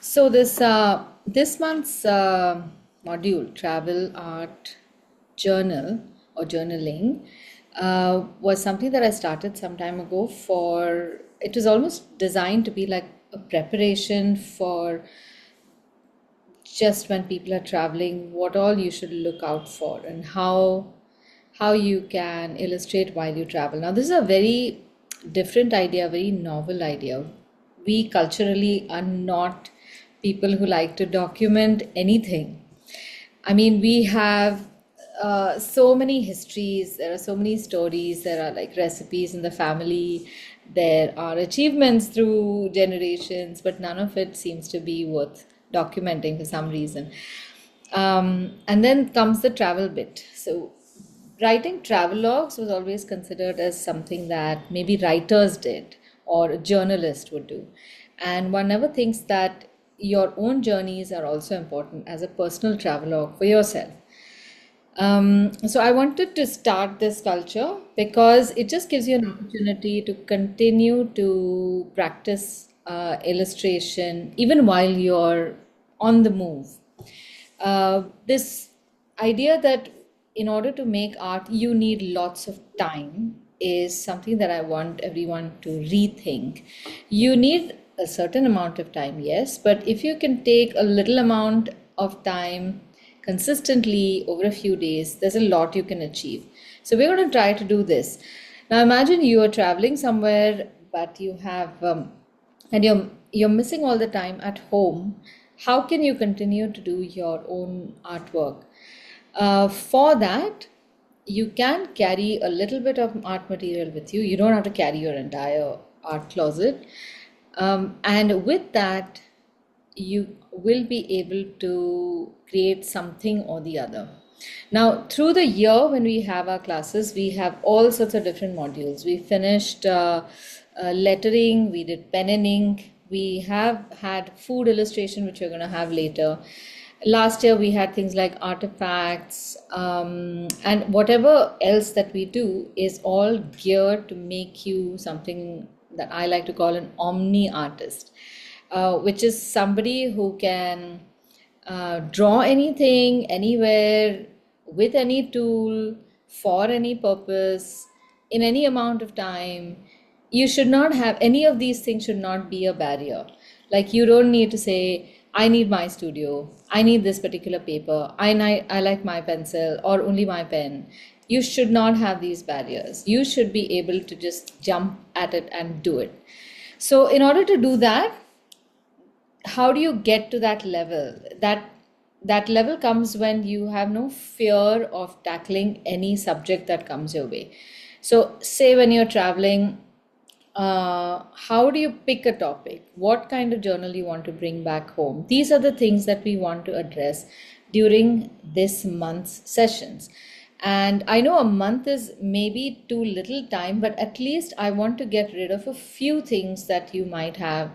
So this month's module, travel, art, journal or journaling, was something that I started some time ago. For it was almost designed to be like a preparation for just when people are traveling, what all you should look out for and how you can illustrate while you travel. Now, this is a very different idea, very novel idea. We culturally are not people who like to document anything. I mean, we have so many histories, there are so many stories, there are like recipes in the family, there are achievements through generations, but none of it seems to be worth documenting for some reason. And then comes the travel bit. So, writing travelogues was always considered as something that maybe writers did or a journalist would do. And one never thinks that your own journeys are also important as a personal travelogue for yourself. So I wanted to start this culture because it just gives you an opportunity to continue to practice illustration even while you're on the move. This idea that in order to make art you need lots of time is something that I want everyone to rethink. You need a certain amount of time, yes, but if you can take a little amount of time consistently over a few days, there's a lot you can achieve. So we're going to try to do this. Now imagine you are traveling somewhere, but you have and you're missing all the time at home. How can you continue to do your own artwork? For that, you can carry a little bit of art material with you. You don't have to carry your entire art closet. And with that, you will be able to create something or the other. Now, through the year, when we have our classes, we have all sorts of different modules. We finished lettering, we did pen and ink, we have had food illustration, which we're going to have later. Last year, we had things like artifacts, and whatever else that we do is all geared to make you something that I like to call an omni artist, which is somebody who can draw anything, anywhere, with any tool, for any purpose, in any amount of time. You should not have any of these things, should not be a barrier. Like, you don't need to say, I need my studio, I need this particular paper, I like my pencil or only my pen. You should not have these barriers. You should be able to just jump at it and do it. So, in order to do that, how do you get to that level? That level comes when you have no fear of tackling any subject that comes your way. So, say when you're traveling, how do you pick a topic? What kind of journal you want to bring back home? These are the things that we want to address during this month's sessions. And I know a month is maybe too little time, but at least I want to get rid of a few things that you might have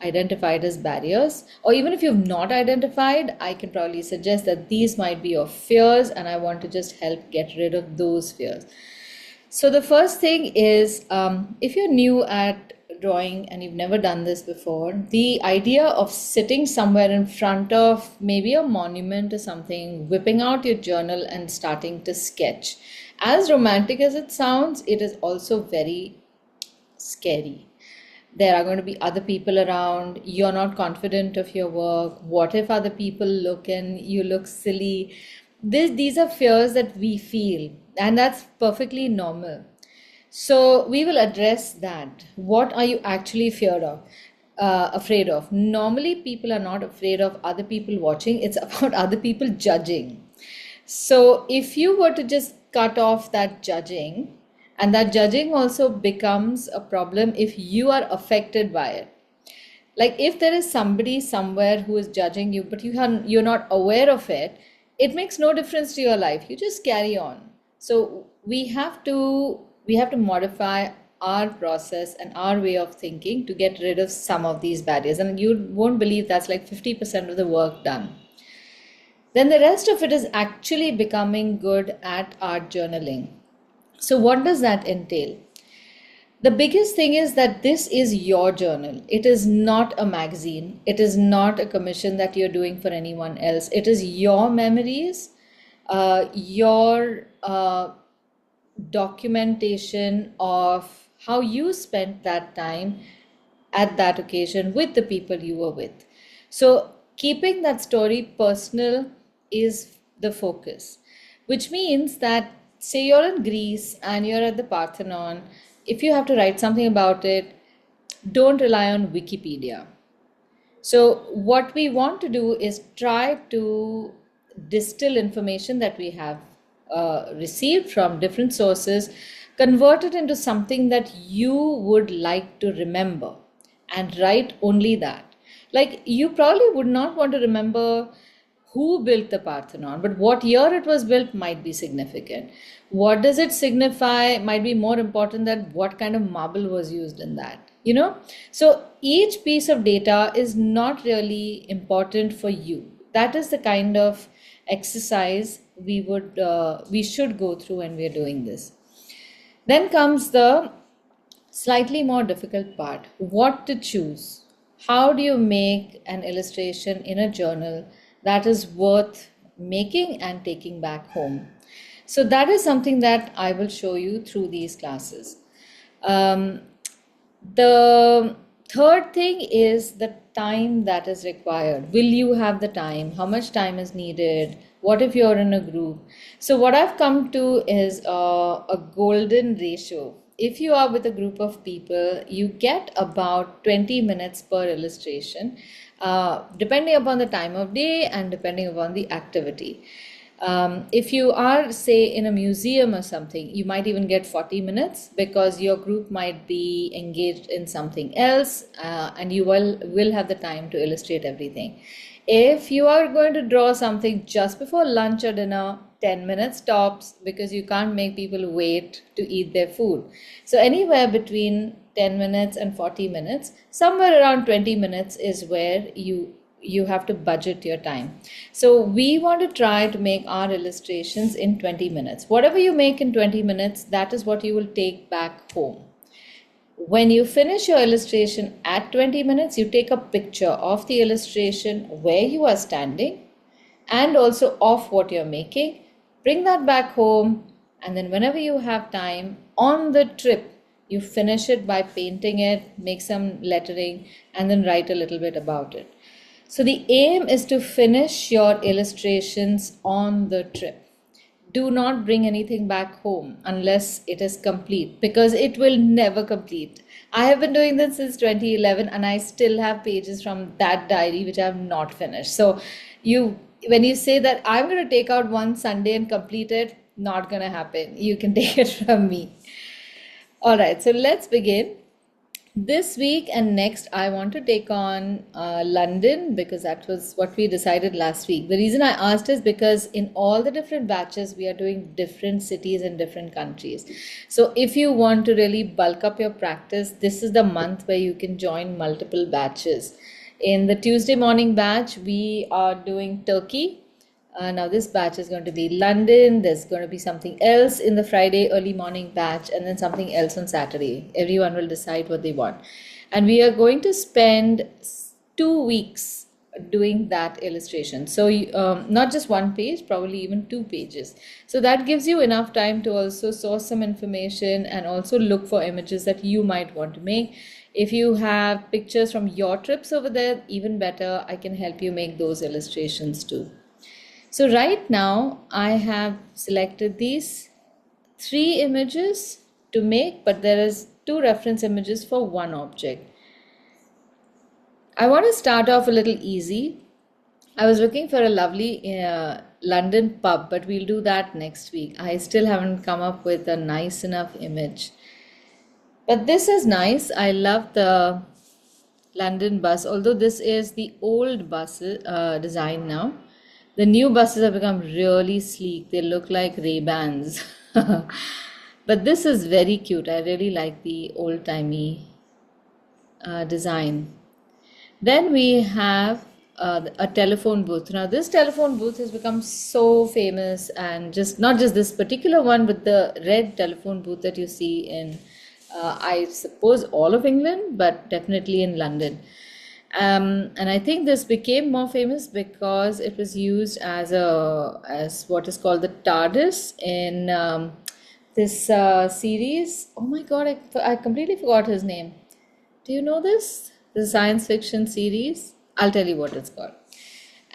identified as barriers. Or even if you've not identified, I can probably suggest that these might be your fears, and I want to just help get rid of those fears. So the first thing is, if you're new at drawing and you've never done this before, the idea of sitting somewhere in front of maybe a monument or something, whipping out your journal and starting to sketch, as romantic as it sounds, it is also very scary. There are going to be other people around. You're not confident of your work. What if other people look and you look silly? These are fears that we feel, and that's perfectly normal. So we will address that. What are you actually afraid of? Normally, people are not afraid of other people watching. It's about other people judging. So if you were to just cut off that judging, and that judging also becomes a problem if you are affected by it. Like, if there is somebody somewhere who is judging you, but you're not aware of it, it makes no difference to your life. You just carry on. So we have to modify our process and our way of thinking to get rid of some of these barriers. And you won't believe that's like 50% of the work done. Then the rest of it is actually becoming good at art journaling. So what does that entail? The biggest thing is that this is your journal. It is not a magazine. It is not a commission that you're doing for anyone else. It is your memories, your documentation of how you spent that time at that occasion with the people you were with. So, keeping that story personal is the focus, which means that, say, you're in Greece and you're at the Parthenon, if you have to write something about it, don't rely on Wikipedia. So, what we want to do is try to distill information that we have received from different sources, convert it into something that you would like to remember, and write only that. Like, you probably would not want to remember who built the Parthenon, but what year it was built might be significant. What does it signify might be more important than what kind of marble was used in that, you know? So each piece of data is not really important for you. That is the kind of exercise we should go through when we're doing this. Then comes the slightly more difficult part, what to choose. How do you make an illustration in a journal that is worth making and taking back home? So, that is something that I will show you through these classes. Um, the third thing is the time that is required. Will you have the time? How much time is needed? What if you're in a group? So, what I've come to is a golden ratio. If you are with a group of people, you get about 20 minutes per illustration, depending upon the time of day and depending upon the activity. If you are, say, in a museum or something, you might even get 40 minutes because your group might be engaged in something else, and you will have the time to illustrate everything. If you are going to draw something just before lunch or dinner, 10 minutes tops, because you can't make people wait to eat their food. So anywhere between 10 minutes and 40 minutes, somewhere around 20 minutes is where you have to budget your time. So we want to try to make our illustrations in 20 minutes. Whatever you make in 20 minutes, that is what you will take back home. When you finish your illustration at 20 minutes, you take a picture of the illustration where you are standing and also of what you're making. Bring that back home, and then whenever you have time on the trip, you finish it by painting it, make some lettering, and then write a little bit about it. So the aim is to finish your illustrations on the trip. Do not bring anything back home unless it is complete, because it will never complete. I have been doing this since 2011 and I still have pages from that diary which I have not finished. So when you say that I'm going to take out one Sunday and complete it, not going to happen. You can take it from me. All right, so let's begin. This week and next, I want to take on London, because that was what we decided last week. The reason I asked is because in all the different batches, we are doing different cities and different countries. So if you want to really bulk up your practice, this is the month where you can join multiple batches. In the Tuesday morning batch, we are doing Turkey. Now this batch is going to be London. There's going to be something else in the Friday early morning batch, and then something else on Saturday. Everyone will decide what they want. And we are going to spend 2 weeks doing that illustration. So not just one page, probably even 2 pages. So that gives you enough time to also source some information and also look for images that you might want to make. If you have pictures from your trips over there, even better, I can help you make those illustrations too. So right now I have selected these 3 images to make, but there is 2 reference images for one object. I want to start off a little easy. I was looking for a lovely London pub, but we'll do that next week. I still haven't come up with a nice enough image. But this is nice. I love the London bus, although this is the old bus design now. The new buses have become really sleek. They look like Ray-Bans. But this is very cute. I really like the old-timey design. Then we have a telephone booth. Now this telephone booth has become so famous, and just not just this particular one, but the red telephone booth that you see in I suppose all of England, but definitely in London. And I think this became more famous because it was used as what is called the TARDIS in this series. Oh my God, I completely forgot his name. Do you know this? The science fiction series? I'll tell you what it's called.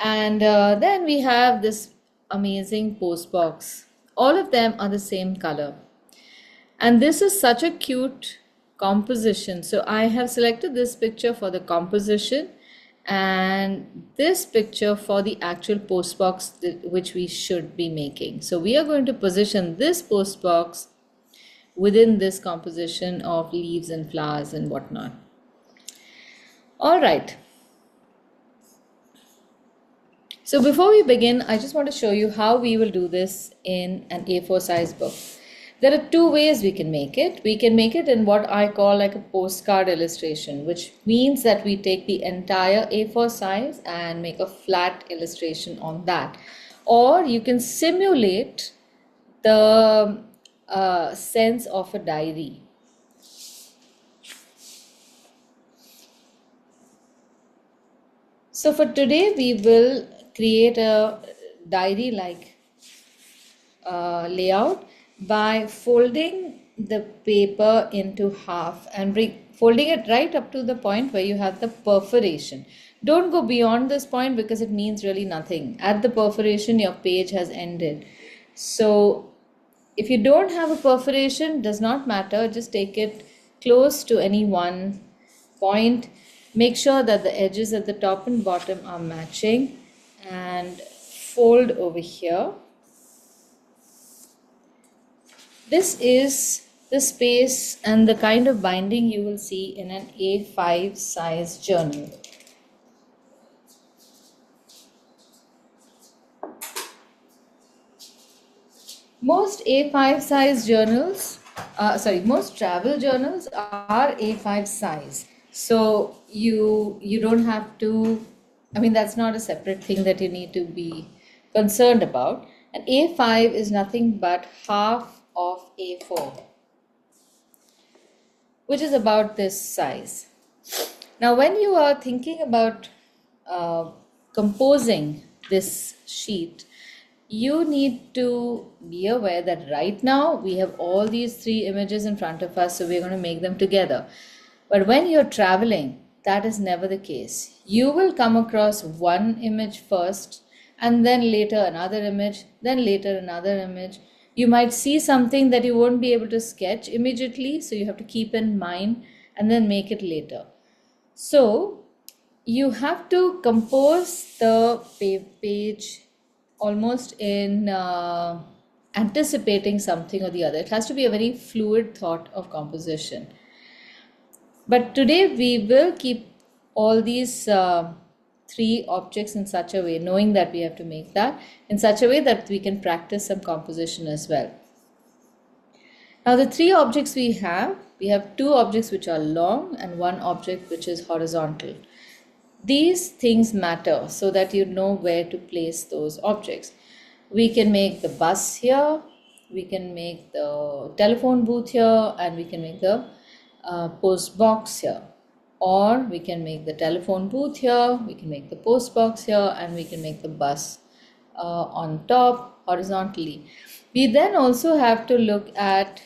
And then we have this amazing post box. All of them are the same color. And this is such a cute composition. So I have selected this picture for the composition and this picture for the actual post box which we should be making. So we are going to position this post box within this composition of leaves and flowers and whatnot. All right. So before we begin, I just want to show you how we will do this in an A4 size book. There are two ways we can make it. We can make it in what I call like a postcard illustration, which means that we take the entire A4 size and make a flat illustration on that. Or you can simulate the sense of a diary. So for today, we will create a diary-like layout by folding the paper into half and folding it right up to the point where you have the perforation. Don't go beyond this point because it means really nothing. At the perforation, your page has ended. So if you don't have a perforation, does not matter. Just take it close to any one point. Make sure that the edges at the top and bottom are matching and fold over here. This is the space and the kind of binding you will see in an A5 size journal. Most A5 size journals, most travel journals are A5 size. So you don't have to, that's not a separate thing that you need to be concerned about. And A5 is nothing but half of A4, which is about this size. Now, when you are thinking about composing this sheet, you need to be aware that right now we have all these three images in front of us, so we're going to make them together. But when you're traveling, that is never the case. You will come across one image first, and then later another image, then later another image. You might see something that you won't be able to sketch immediately, so you have to keep in mind and then make it later. So you have to compose the page almost in anticipating something or the other. It has to be a very fluid thought of composition. But today we will keep all these three objects in such a way, knowing that we have to make that in such a way that we can practice some composition as well. Now the three objects we have two objects which are long and one object which is horizontal. These things matter so that you know where to place those objects. We can make the bus here, we can make the telephone booth here, and we can make the post box here. Or we can make the telephone booth here, we can make the post box here, and we can make the bus on top horizontally. We then also have to look at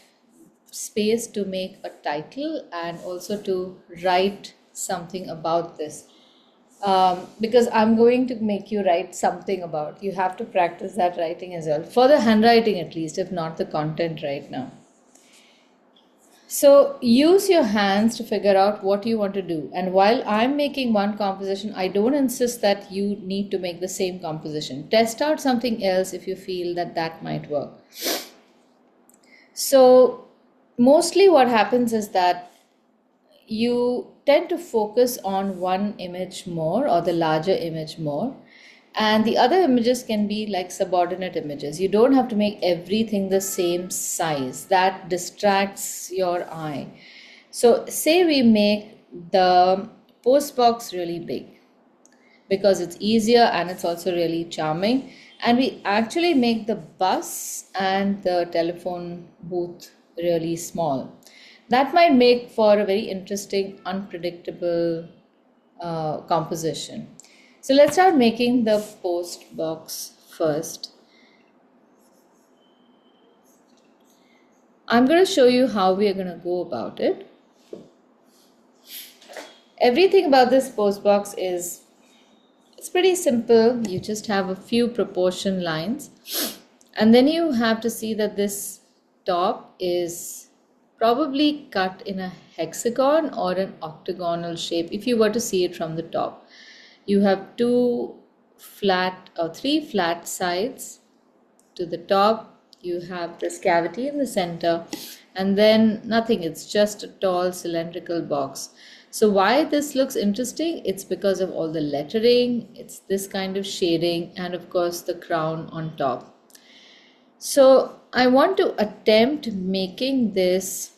space to make a title and also to write something about this. Because I'm going to make you write something about. You have to practice that writing as well, for the handwriting at least, if not the content right now. So use your hands to figure out what you want to do. And while I'm making one composition, I don't insist that you need to make the same composition. Test out something else if you feel that that might work. So mostly what happens is that you tend to focus on one image more or the larger image more, and the other images can be like subordinate images. You don't have to make everything the same size. That distracts your eye. So say we make the post box really big because it's easier and it's also really charming, and we actually make the bus and the telephone booth really small. That might make for a very interesting, unpredictable composition. So let's start making the post box first. I'm going to show you how we are going to go about it. Everything about this post box is, it's pretty simple. You just have a few proportion lines, and then you have to see that this top is probably cut in a hexagon or an octagonal shape if you were to see it from the top. You have two flat or three flat sides to the top. You have this cavity in the center, and then nothing, it's just a tall cylindrical box. So why this looks interesting, it's because of all the lettering, it's this kind of shading, and of course the crown on top. So I want to attempt making this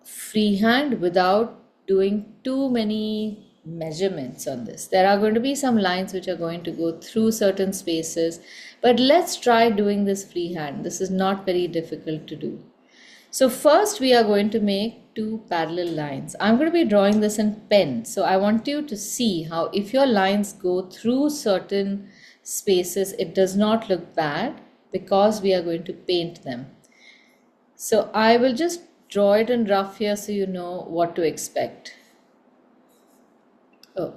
freehand without doing too many measurements on this. There are going to be some lines which are going to go through certain spaces, but let's try doing this freehand. This is not very difficult to do. So first we are going to make two parallel lines. I'm going to be drawing this in pen. So I want you to see how if your lines go through certain spaces, it does not look bad because we are going to paint them. So I will just draw it in rough here so you know what to expect. Oh,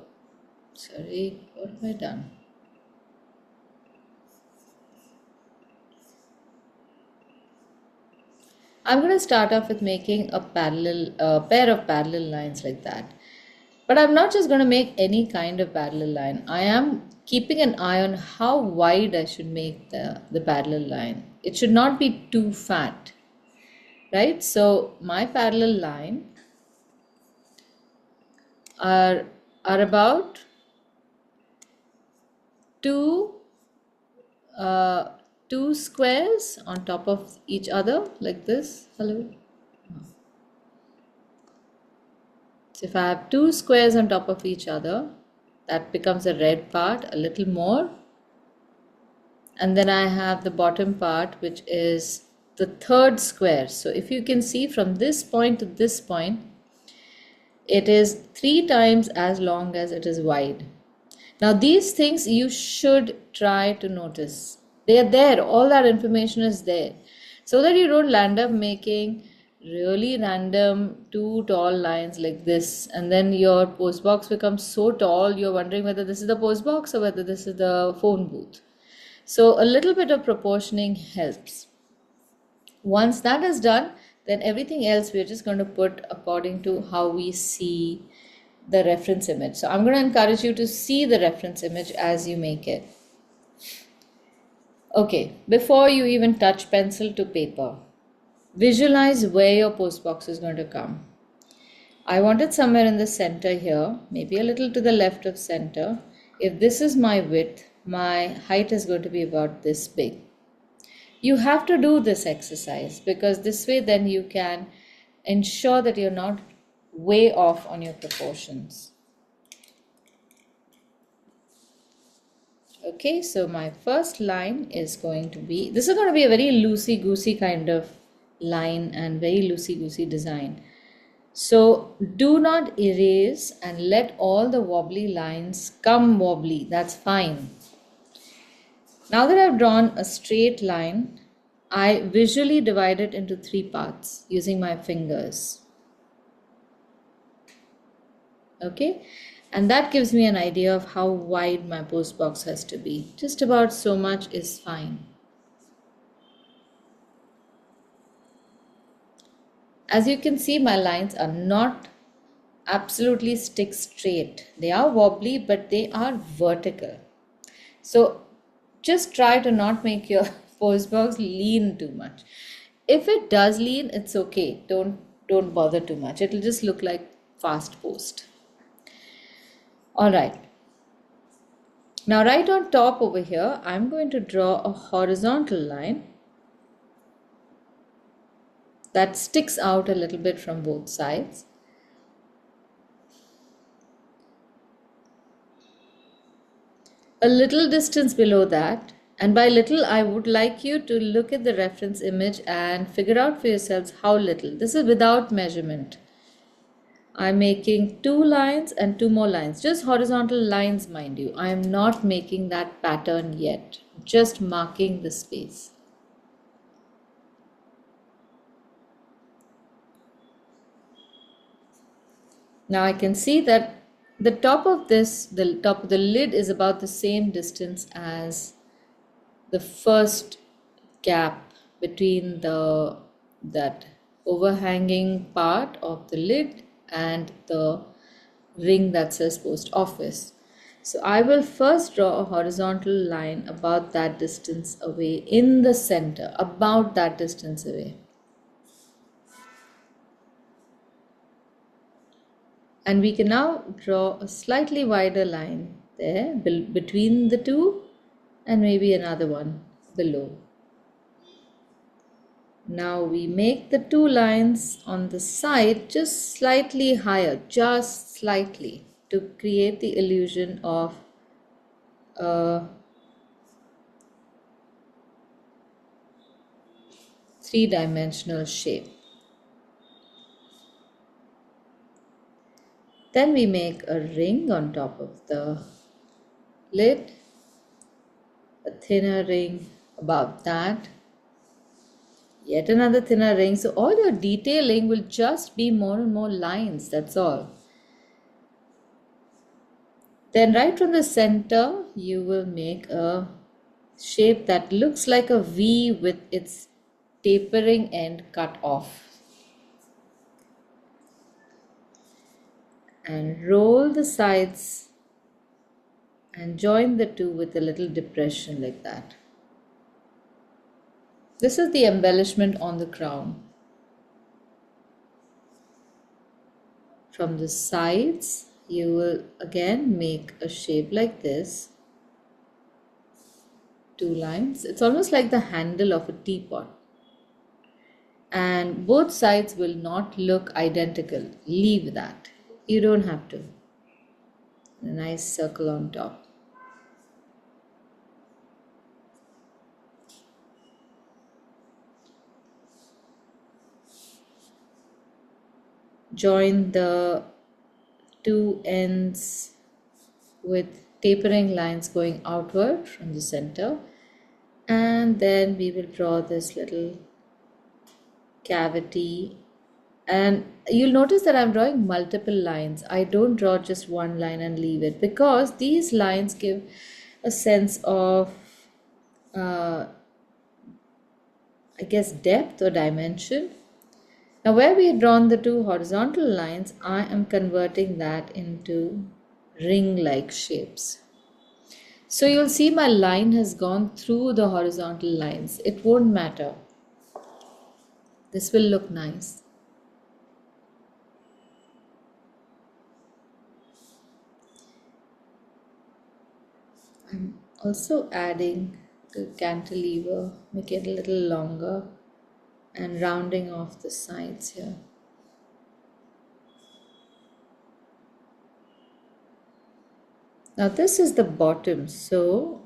sorry, what have I done? I'm going to start off with making a pair of parallel lines like that. But I'm not just going to make any kind of parallel line. I am keeping an eye on how wide I should make the parallel line. It should not be too fat, right? So my parallel line are about two squares on top of each other like this. Hello. So if I have two squares on top of each other, that becomes a red part, a little more. And then I have the bottom part, which is the third square. So if you can see from this point to this point, it is 3 times as long as it is wide. Now these things you should try to notice. They are there, all that information is there. So that you don't land up making really random two tall lines like this, and then your post box becomes so tall you're wondering whether this is the post box or whether this is the phone booth. So a little bit of proportioning helps. Once that is done, then everything else we're just going to put according to how we see the reference image. So I'm going to encourage you to see the reference image as you make it. Okay, before you even touch pencil to paper, visualize where your post box is going to come. I want it somewhere in the center here, maybe a little to the left of center. If this is my width, my height is going to be about this big. You have to do this exercise because this way then you can ensure that you're not way off on your proportions. Okay, so my first line is going to be, this is going to be a very loosey-goosey kind of line and very loosey-goosey design. So do not erase and let all the wobbly lines come wobbly, that's fine. Now that I've drawn a straight line, I visually divide it into 3 parts using my fingers. Okay, and that gives me an idea of how wide my post box has to be. Just about so much is fine. As you can see, my lines are not absolutely stick straight. They are wobbly, but they are vertical. So just try to not make your post box lean too much. If it does lean, it's okay. Don't bother too much. It'll just look like fast post. All right. Now right on top over here, I'm going to draw a horizontal line that sticks out a little bit from both sides. A little distance below that, And by little, I would like you to look at the reference image and figure out for yourselves how little. This is without measurement. I'm making two lines and two more lines, just horizontal lines, mind you. I am not making that pattern yet, just marking the space. Now I can see that the top of this, the top of the lid is about the same distance as the first gap between the that overhanging part of the lid and the ring that says post office. So I will first draw a horizontal line about that distance away in the center, about that distance away. And we can now draw a slightly wider line there between the two and maybe another one below. Now we make the two lines on the side just slightly higher, just slightly, to create the illusion of a three-dimensional shape. Then we make a ring on top of the lid, a thinner ring above that, yet another thinner ring. So all your detailing will just be more and more lines, that's all. Then right from the center, you will make a shape that looks like a V with its tapering end cut off. And roll the sides and join the two with a little depression like that. This is the embellishment on the crown. From the sides, you will again make a shape like this. Two lines. It's almost like the handle of a teapot. And both sides will not look identical. Leave that. You don't have to. A nice circle on top. Join the two ends with tapering lines going outward from the center, and then we will draw this little cavity, and you'll notice that I'm drawing multiple lines. I don't draw just one line and leave it, because these lines give a sense of I guess depth or dimension. Now where we had drawn the two horizontal lines, I am converting that into ring-like shapes. So you'll see my line has gone through the horizontal lines. It won't matter. This will look nice. I'm also adding the cantilever, make it a little longer, and rounding off the sides here. Now this is the bottom, so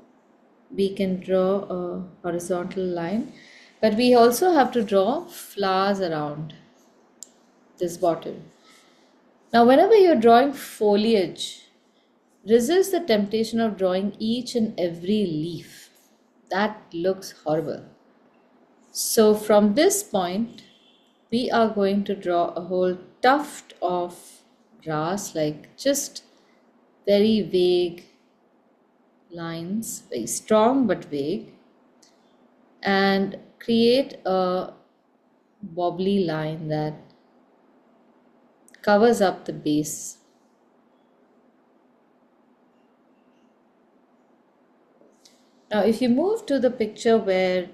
we can draw a horizontal line, but we also have to draw flowers around this bottom. Now whenever you're drawing foliage, resist the temptation of drawing each and every leaf. That looks horrible. So from this point, we are going to draw a whole tuft of grass, like just very vague lines, very strong but vague, and create a wobbly line that covers up the base. Now if you move to the picture where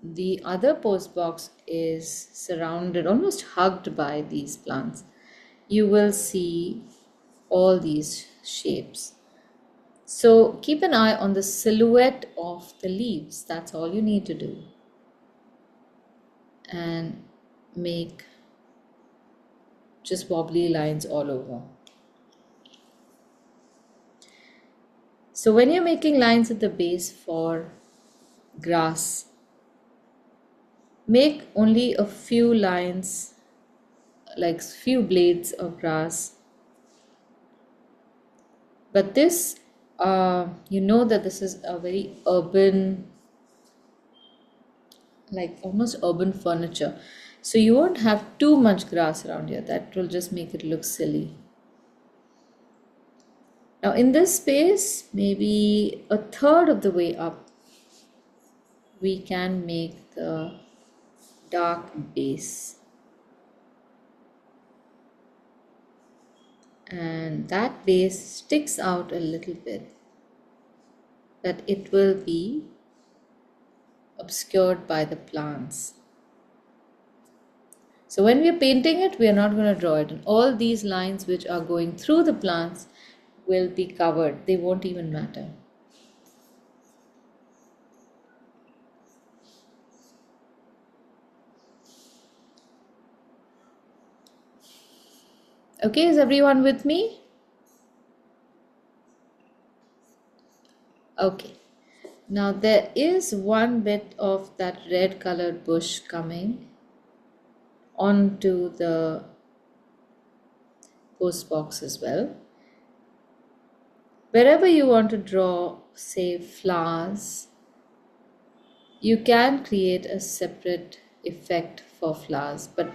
the other post box is surrounded, almost hugged by these plants, you will see all these shapes. So keep an eye on the silhouette of the leaves. That's all you need to do. And make just wobbly lines all over. So when you're making lines at the base for grass, make only a few lines, like few blades of grass. But this, you know that this is a very urban, like almost urban furniture. So you won't have too much grass around here. That will just make it look silly. Now in this space, maybe a third of the way up, we can make the dark base. And that base sticks out a little bit, that it will be obscured by the plants. So when we are painting it, we are not going to draw it. And all these lines which are going through the plants will be covered. They won't even matter. Okay, is everyone with me? Okay. Now there is one bit of that red colored bush coming onto the post box as well. Wherever you want to draw, say, flowers, you can create a separate effect for flowers, but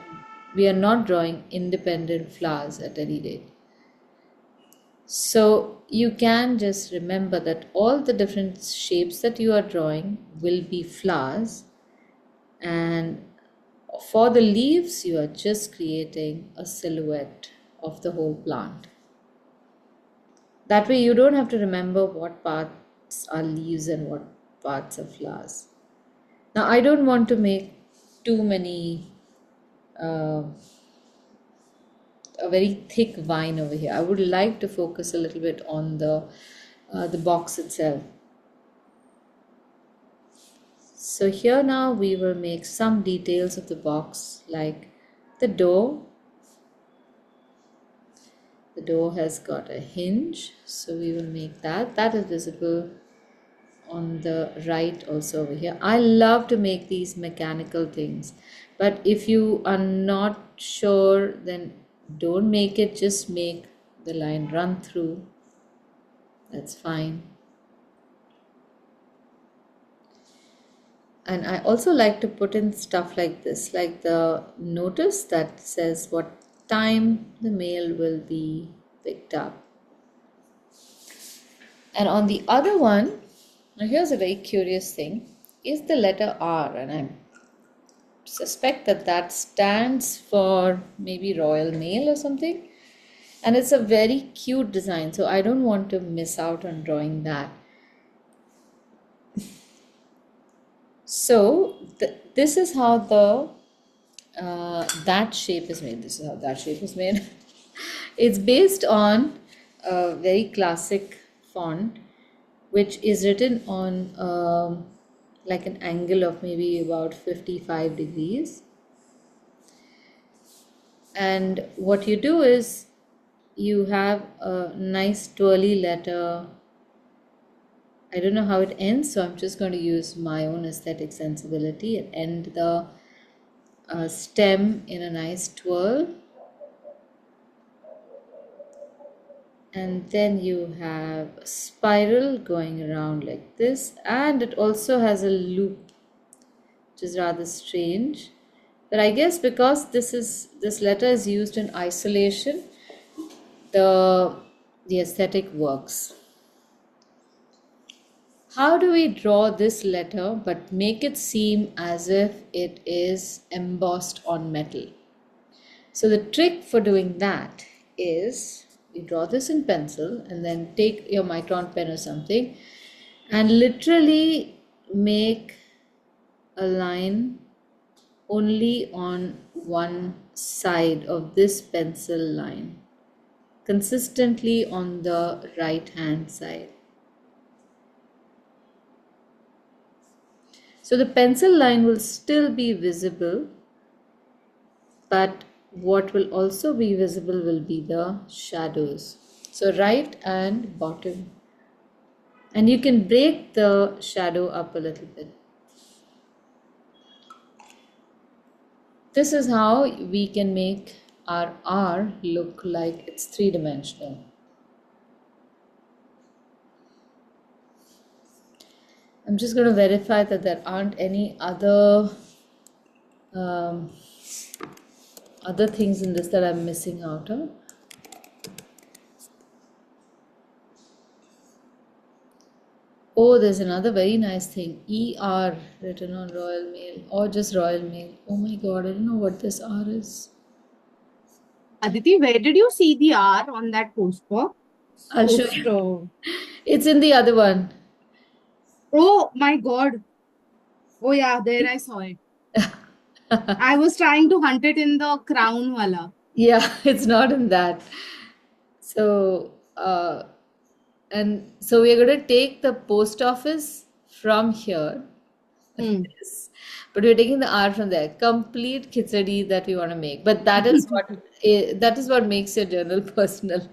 we are not drawing independent flowers at any rate. So you can just remember that all the different shapes that you are drawing will be flowers, and for the leaves you are just creating a silhouette of the whole plant. That way you don't have to remember what parts are leaves and what parts are flowers. Now I don't want to make too many a very thick vine over here. I would like to focus a little bit on the box itself. So here now we will make some details of the box, like the door. The door has got a hinge, so we will make that. That is visible on the right also over here. I love to make these mechanical things, but if you are not sure, then don't make it. Just make the line run through. That's fine. And I also like to put in stuff like this, like the notice that says what time the mail will be picked up. And on the other one, now here's a very curious thing, is the letter R, and I suspect that that stands for maybe Royal Mail or something. And it's a very cute design, so I don't want to miss out on drawing that. So this is how that shape is made. This is how that shape is made. It's based on a very classic font, which is written on like an angle of maybe about 55 degrees. And what you do is you have a nice twirly letter. I don't know how it ends, so I'm just going to use my own aesthetic sensibility and end the stem in a nice twirl. And then you have a spiral going around like this, and it also has a loop, which is rather strange. But I guess because this letter is used in isolation, the aesthetic works. How do we draw this letter but make it seem as if it is embossed on metal? So the trick for doing that is you draw this in pencil and then take your micron pen or something and literally make a line only on one side of this pencil line, consistently on the right hand side. So the pencil line will still be visible, but what will also be visible will be the shadows. So right and bottom. And you can break the shadow up a little bit. This is how we can make our R look like it's three-dimensional. I'm just going to verify that there aren't any um, other things in this that I'm missing out on. Oh, there's another very nice thing. ER written on Royal Mail or just Royal Mail. Oh my God, I don't know what this R is. Aditi, where did you see the R on that postbox? I'll show Post. you. It's in the other one. Oh my God. Oh yeah, there I saw it. I was trying to hunt it in the crown wala. Yeah, it's not in that. So, and so we're going to take the post office from here. Hmm. Yes. But we're taking the R from there. Complete khichdi that we want to make. But that is what makes your journal personal.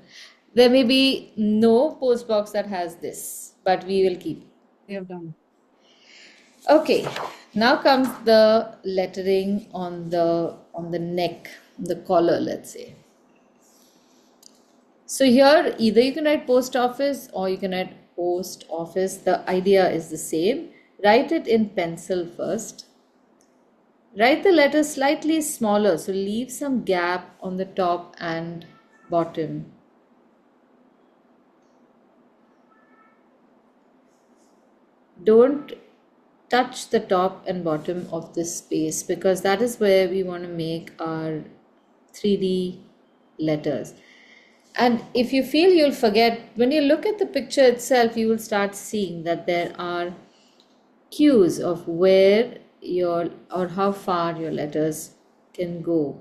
There may be no post box that has this, but we will keep. They have done. Okay, now comes the lettering on the neck, the collar, let's say. So here either you can write post office or you can write post office. The idea is the same. Write it in pencil first. Write the letter slightly smaller, so leave some gap on the top and bottom. Don't touch the top and bottom of this space because that is where we want to make our 3D letters. And if you feel you'll forget, when you look at the picture itself, you will start seeing that there are cues of where your or how far your letters can go.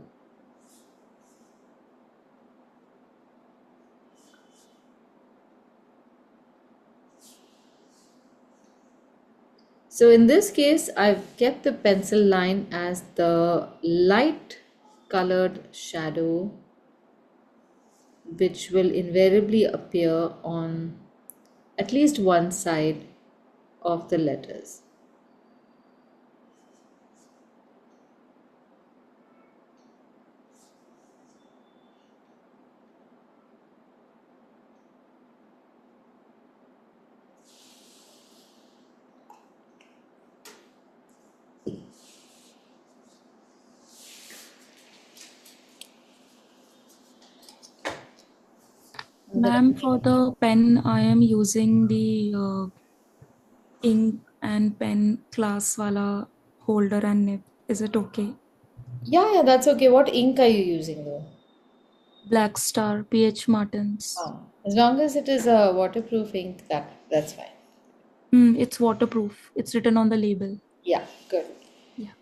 So in this case, I've kept the pencil line as the light colored shadow which will invariably appear on at least one side of the letters. Ma'am, for the pen, I am using the ink and pen class wala holder and nib. Is it okay? Yeah, that's okay. What ink are you using though? Black Star, PH Martins. As long as it is a waterproof ink, that's fine. It's waterproof. It's written on the label. Yeah, good. Yeah.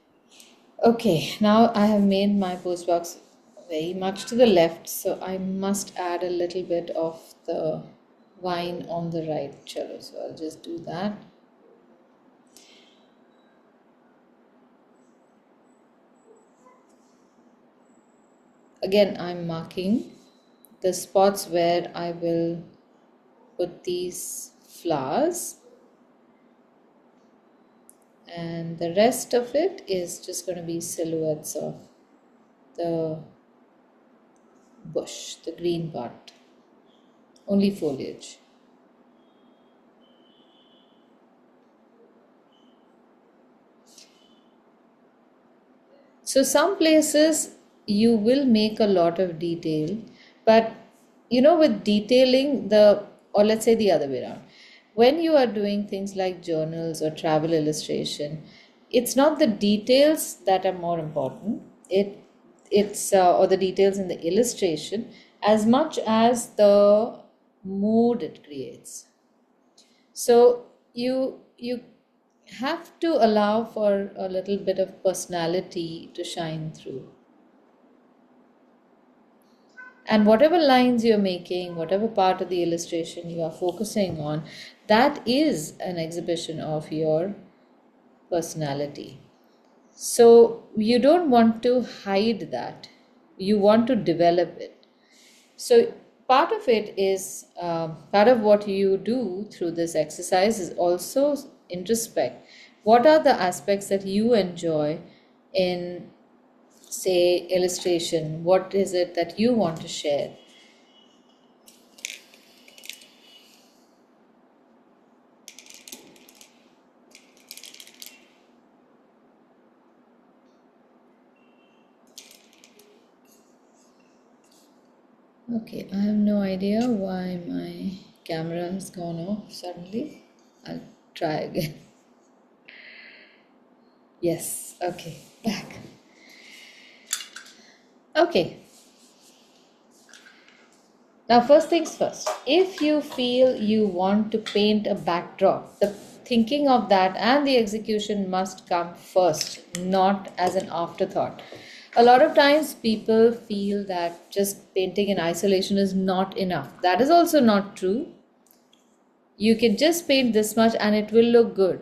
Okay, now I have made my postbox very much to the left, so I must add a little bit of the wine on the right. Chalo, so I'll just do that. Again, I'm marking the spots where I will put these flowers, and the rest of it is just going to be silhouettes of the bush, the green part, only foliage. So some places you will make a lot of detail, but with detailing or let's say the other way around, when you are doing things like journals or travel illustration, it's not the details that are more important. It's or the details in the illustration as much as the mood it creates. So you have to allow for a little bit of personality to shine through. And whatever lines you're making, whatever part of the illustration you are focusing on, that is an exhibition of your personality. So you don't want to hide that. You want to develop it. So part of it is part of what you do through this exercise is also introspect. What are the aspects that you enjoy in, say, illustration? What is it that you want to share? Okay, I have no idea why my camera has gone off suddenly. I'll try again. Yes, okay, back. Okay, now first things first. If you feel you want to paint a backdrop, the thinking of that and the execution must come first, not as an afterthought. A lot of times people feel that just painting in isolation is not enough. That is also not true. You can just paint this much and it will look good.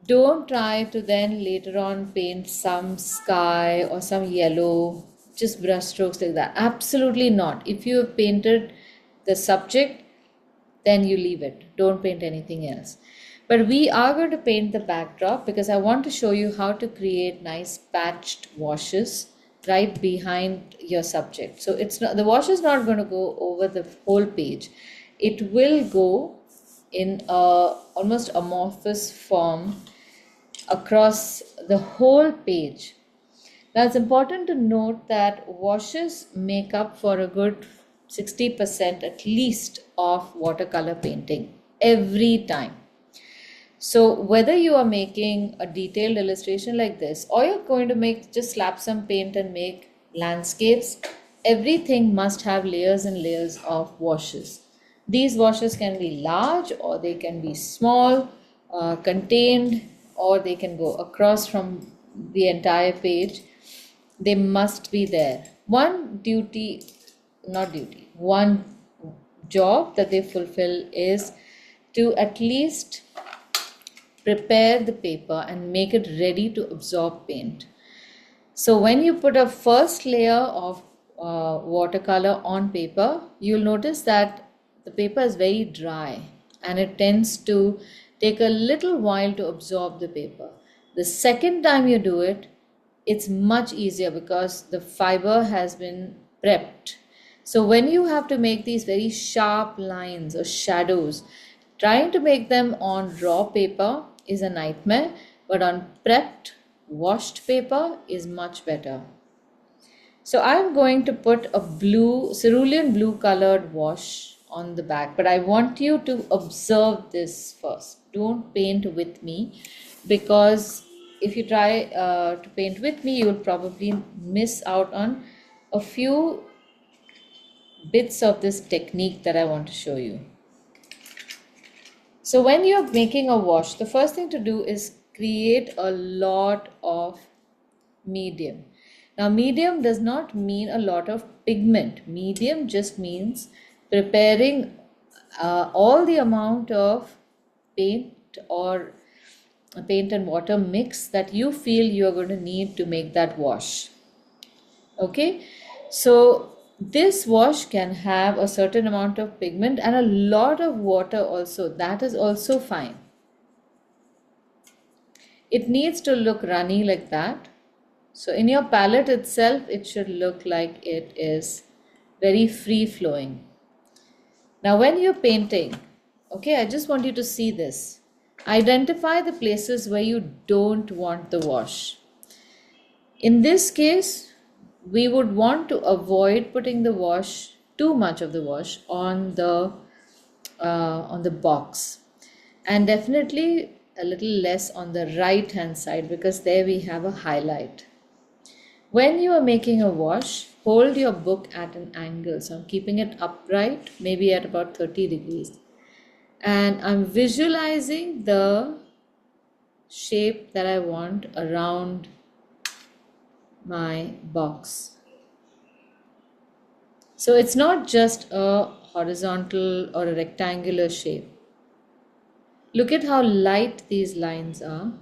Don't try to then later on paint some sky or some yellow, just brush strokes like that. Absolutely not. If you have painted the subject, then you leave it. Don't paint anything else. But we are going to paint the backdrop because I want to show you how to create nice patched washes right behind your subject. So it's not, the wash is not going to go over the whole page. It will go in a almost amorphous form across the whole page. Now it's important to note that washes make up for a good 60% at least of watercolor painting every time. So whether you are making a detailed illustration like this or you're going to make just slap some paint and make landscapes, everything must have layers and layers of washes. These washes can be large or they can be small, contained, or they can go across from the entire page. They must be there. One job that they fulfill is to at least prepare the paper and make it ready to absorb paint. So when you put a first layer of watercolor on paper, you'll notice that the paper is very dry and it tends to take a little while to absorb the paper. The second time you do it, it's much easier because the fiber has been prepped. So when you have to make these very sharp lines or shadows, trying to make them on raw paper is a nightmare, but on prepped, washed paper is much better. So I'm going to put a cerulean blue colored wash on the back, but I want you to observe this first. Don't paint with me because if you try to paint with me, you will probably miss out on a few bits of this technique that I want to show you. So when you're making a wash, the first thing to do is create a lot of medium. Now, medium does not mean a lot of pigment. Medium just means preparing all the amount of paint or paint and water mix that you feel you are going to need to make that wash. Okay, so this wash can have a certain amount of pigment and a lot of water also. That is also fine. It needs to look runny like that. So in your palette itself, it should look like it is very free flowing. Now when you're painting, okay, I just want you to see this. Identify the places where you don't want the wash. In this case, we would want to avoid putting the wash, too much of the wash on the box, and definitely a little less on the right hand side because there we have a highlight. When you are making a wash, hold your book at an angle. So I'm keeping it upright, maybe at about 30 degrees. And I'm visualizing the shape that I want around my box. So it's not just a horizontal or a rectangular shape. Look at how light these lines are.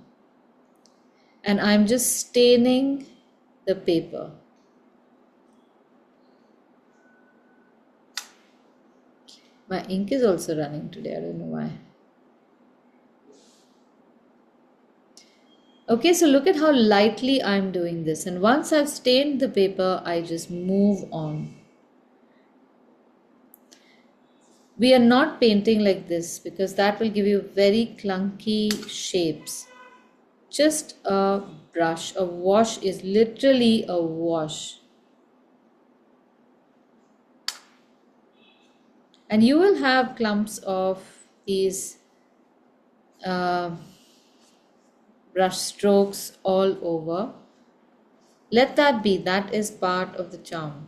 And I'm just staining the paper. My ink is also running today. I don't know why. Okay, so look at how lightly I'm doing this. And once I've stained the paper, I just move on. We are not painting like this because that will give you very clunky shapes. Just a brush. A wash is literally a wash. And you will have clumps of these uh, brush strokes all over. Let that be. That is part of the charm.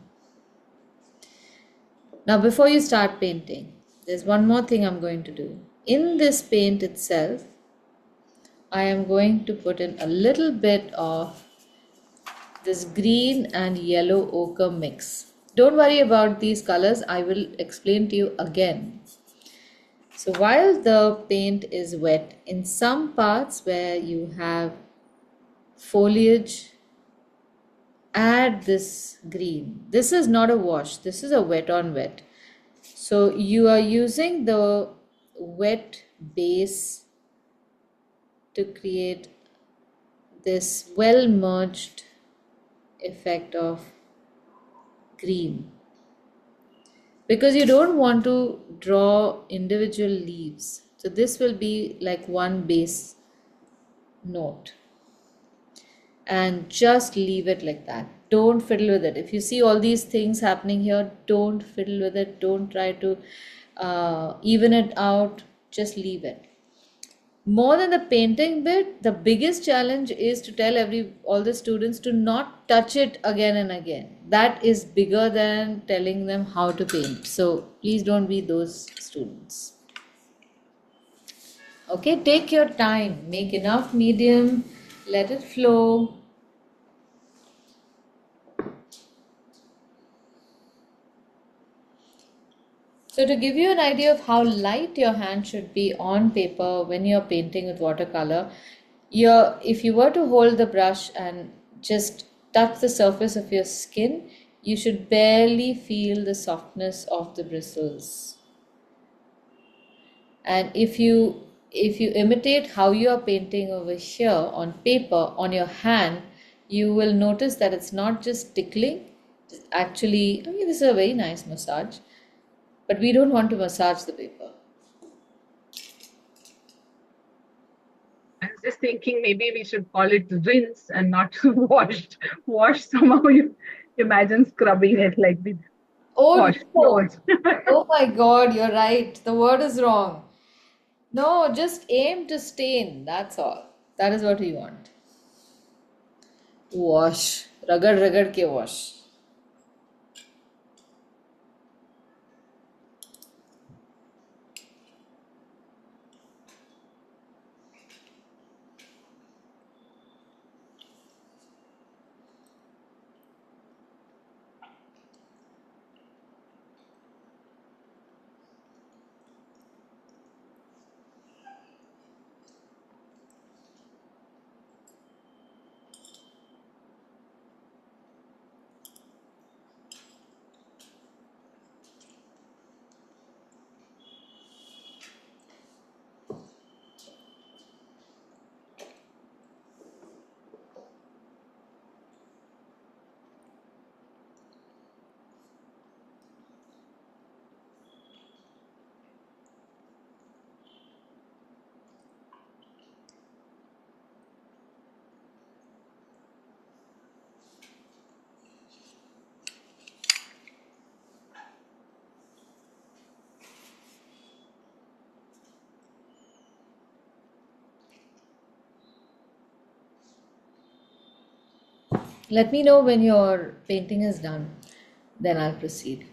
Now, before you start painting, there's one more thing I'm going to do. In this paint itself, I am going to put in a little bit of this green and yellow ochre mix. Don't worry about these colors, I will explain to you again. So while the paint is wet, in some parts where you have foliage, add this green. This is not a wash, this is a wet on wet. So you are using the wet base to create this well merged effect of green, because you don't want to draw individual leaves. So this will be like one base note, and just leave it like that. Don't fiddle with it. If you see all these things happening here, don't fiddle with it. Don't try to even it out. Just leave it. More than the painting bit, the biggest challenge is to tell all the students to not touch it again and again. That is bigger than telling them how to paint. So please don't be those students. Okay, take your time. Make enough medium. Let it flow. So to give you an idea of how light your hand should be on paper when you're painting with watercolor, if you were to hold the brush and just touch the surface of your skin, you should barely feel the softness of the bristles. And if you imitate how you are painting over here on paper on your hand, you will notice that it's not just tickling. It's actually, I mean, this is a very nice massage. But we don't want to massage the paper. I was just thinking maybe we should call it rinse and not washed. Wash somehow you imagine scrubbing it like the Oh wash no! clothes. Oh my God, you're right. The word is wrong. No, just aim to stain. That's all. That is what we want. Wash. Ragad ragad ke wash. Let me know when your painting is done. Then I'll proceed.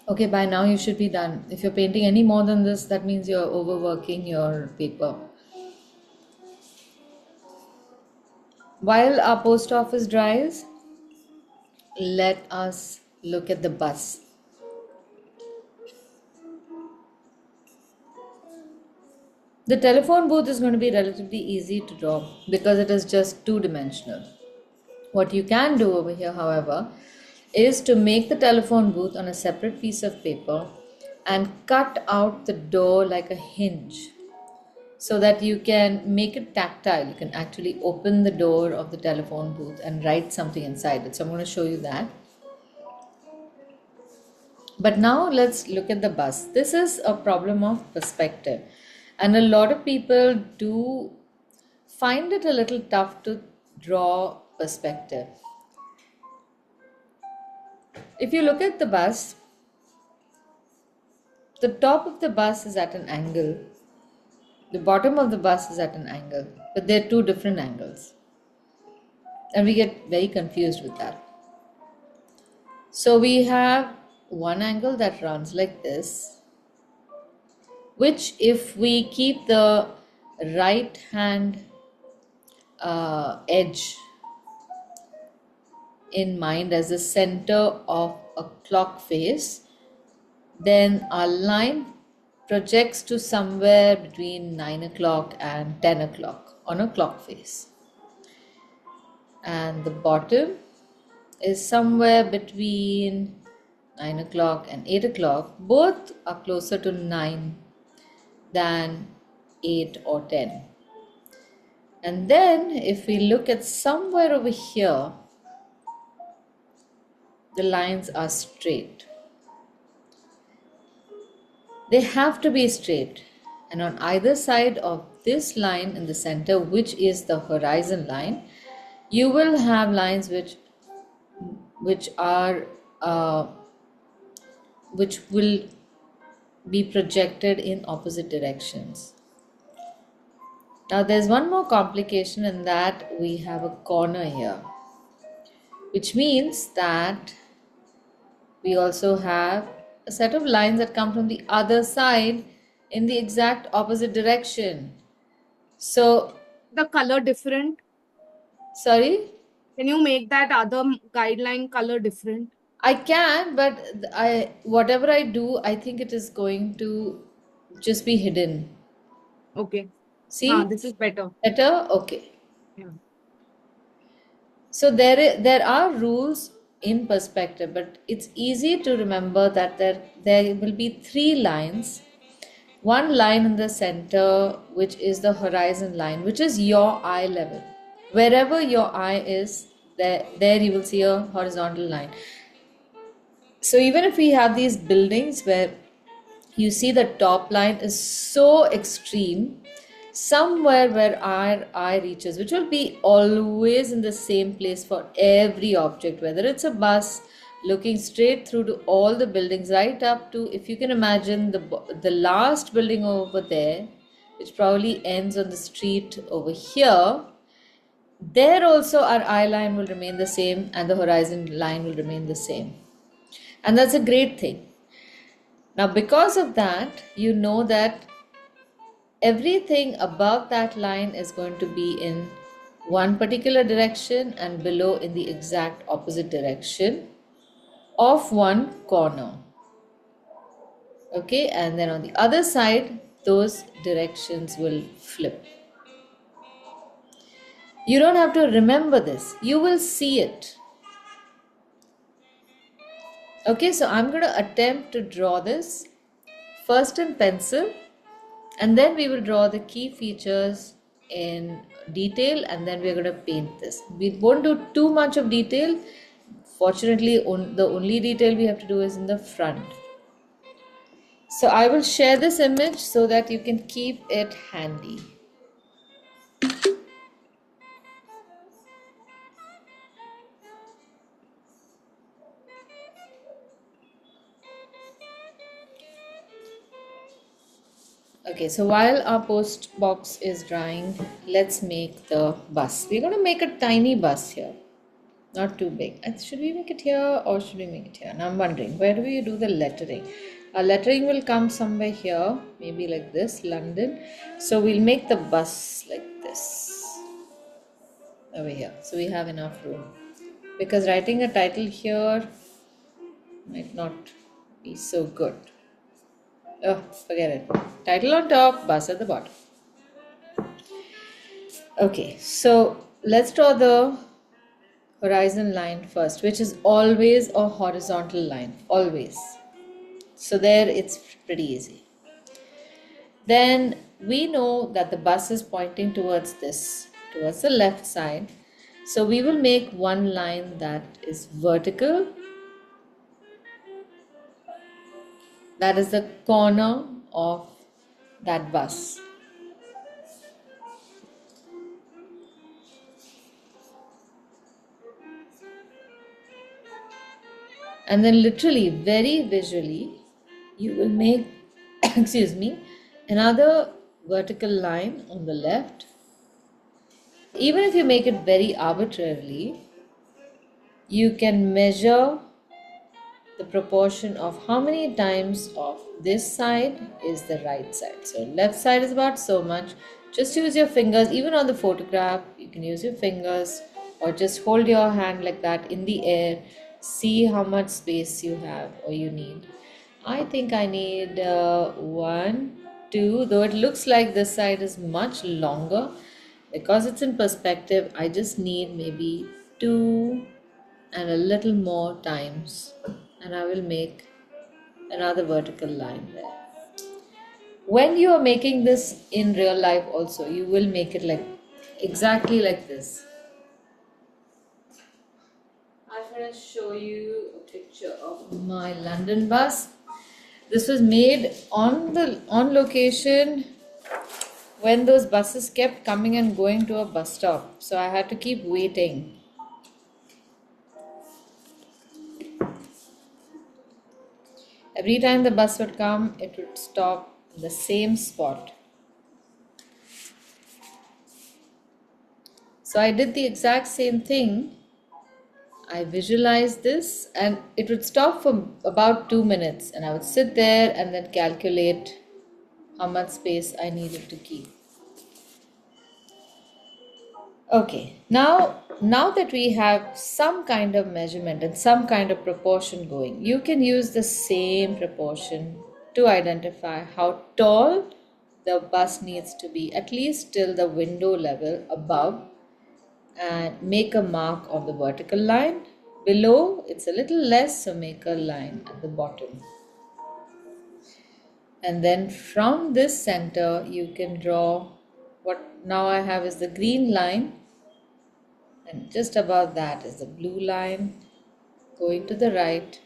Okay, by now you should be done. If you're painting any more than this, that means you're overworking your paper. While our post office dries, let us look at the bus. The telephone booth is going to be relatively easy to draw because it is just two-dimensional. What you can do over here, however, is to make the telephone booth on a separate piece of paper and cut out the door like a hinge so that you can make it tactile. You can actually open the door of the telephone booth and write something inside it. So I'm going to show you that. But now let's look at the bus. This is a problem of perspective, and a lot of people do find it a little tough to draw perspective. If you look at the bus, the top of the bus is at an angle, the bottom of the bus is at an angle, but they're two different angles, and we get very confused with that. So we have one angle that runs like this, which if we keep the right hand edge in mind as the center of a clock face, then our line projects to somewhere between 9 o'clock and 10 o'clock on a clock face. And the bottom is somewhere between 9 o'clock and 8 o'clock. Both are closer to 9 than 8 or 10. And then if we look at somewhere over here, the lines are straight. They have to be straight. And on either side of this line in the center, which is the horizon line, you will have lines which will be projected in opposite directions. Now there's one more complication in that we have a corner here, which means that we also have a set of lines that come from the other side in the exact opposite direction. So, The color different. sorry, Can you make that other guideline color different? I can, but whatever I do, I think it is going to just be hidden. Okay. See, This is better. better? Okay. Yeah. So there are rules in perspective, but it's easy to remember that there will be three lines. One line in the center, which is the horizon line, which is your eye level. Wherever your eye is, there you will see a horizontal line. So even if we have these buildings where you see the top line is so extreme, somewhere where our eye reaches, which will be always in the same place for every object, whether it's a bus looking straight through to all the buildings, right up to, if you can imagine, the last building over there, which probably ends on the street over here, there also our eye line will remain the same and the horizon line will remain the same. And that's a great thing. Now, because of that, you know that everything above that line is going to be in one particular direction and below in the exact opposite direction of one corner. Okay, and then on the other side, those directions will flip. You don't have to remember this, you will see it. Okay, so I'm going to attempt to draw this first in pencil, and then we will draw the key features in detail, and then we're going to paint this. We won't do too much of detail. Fortunately, the only detail we have to do is in the front. So I will share this image so that you can keep it handy. Okay, so while our post box is drying, let's make the bus. We're going to make a tiny bus here. Not too big. Should we make it here or should we make it here? Now I'm wondering, where do we do the lettering? Our lettering will come somewhere here, maybe like this, London. So we'll make the bus like this, over here. So we have enough room. Because writing a title here might not be so good. Oh, forget it. Title on top, bus at the bottom. Okay, so let's draw the horizon line first, which is always a horizontal line, always. So there it's pretty easy. Then we know that the bus is pointing towards this, towards the left side. So we will make one line that is vertical. That is the corner of that bus. And then literally, very visually, you will make, excuse me, another vertical line on the left. Even if you make it very arbitrarily, you can measure the proportion of how many times of this side is the right side. So left side is about so much. Just use your fingers. Even on the photograph, you can use your fingers or just hold your hand like that in the air. See how much space you have or you need. I think I need 1, 2, though it looks like this side is much longer. Because it's in perspective, I just need maybe 2 and a little more times, and I will make another vertical line there. When you are making this in real life also, you will make it like exactly like this. I'm going to show you a picture of my London bus. This was made on location when those buses kept coming and going to a bus stop, so I had to keep waiting. Every time the bus would come, it would stop in the same spot. So I did the exact same thing. I visualized this and it would stop for about 2 minutes, and I would sit there and then calculate how much space I needed to keep. Okay, now that we have some kind of measurement and some kind of proportion going, you can use the same proportion to identify how tall the bus needs to be, at least till the window level above, and make a mark on the vertical line. Below, it's a little less, so make a line at the bottom. And then from this center, you can draw what now I have is the green line. And just above that is the blue line going to the right,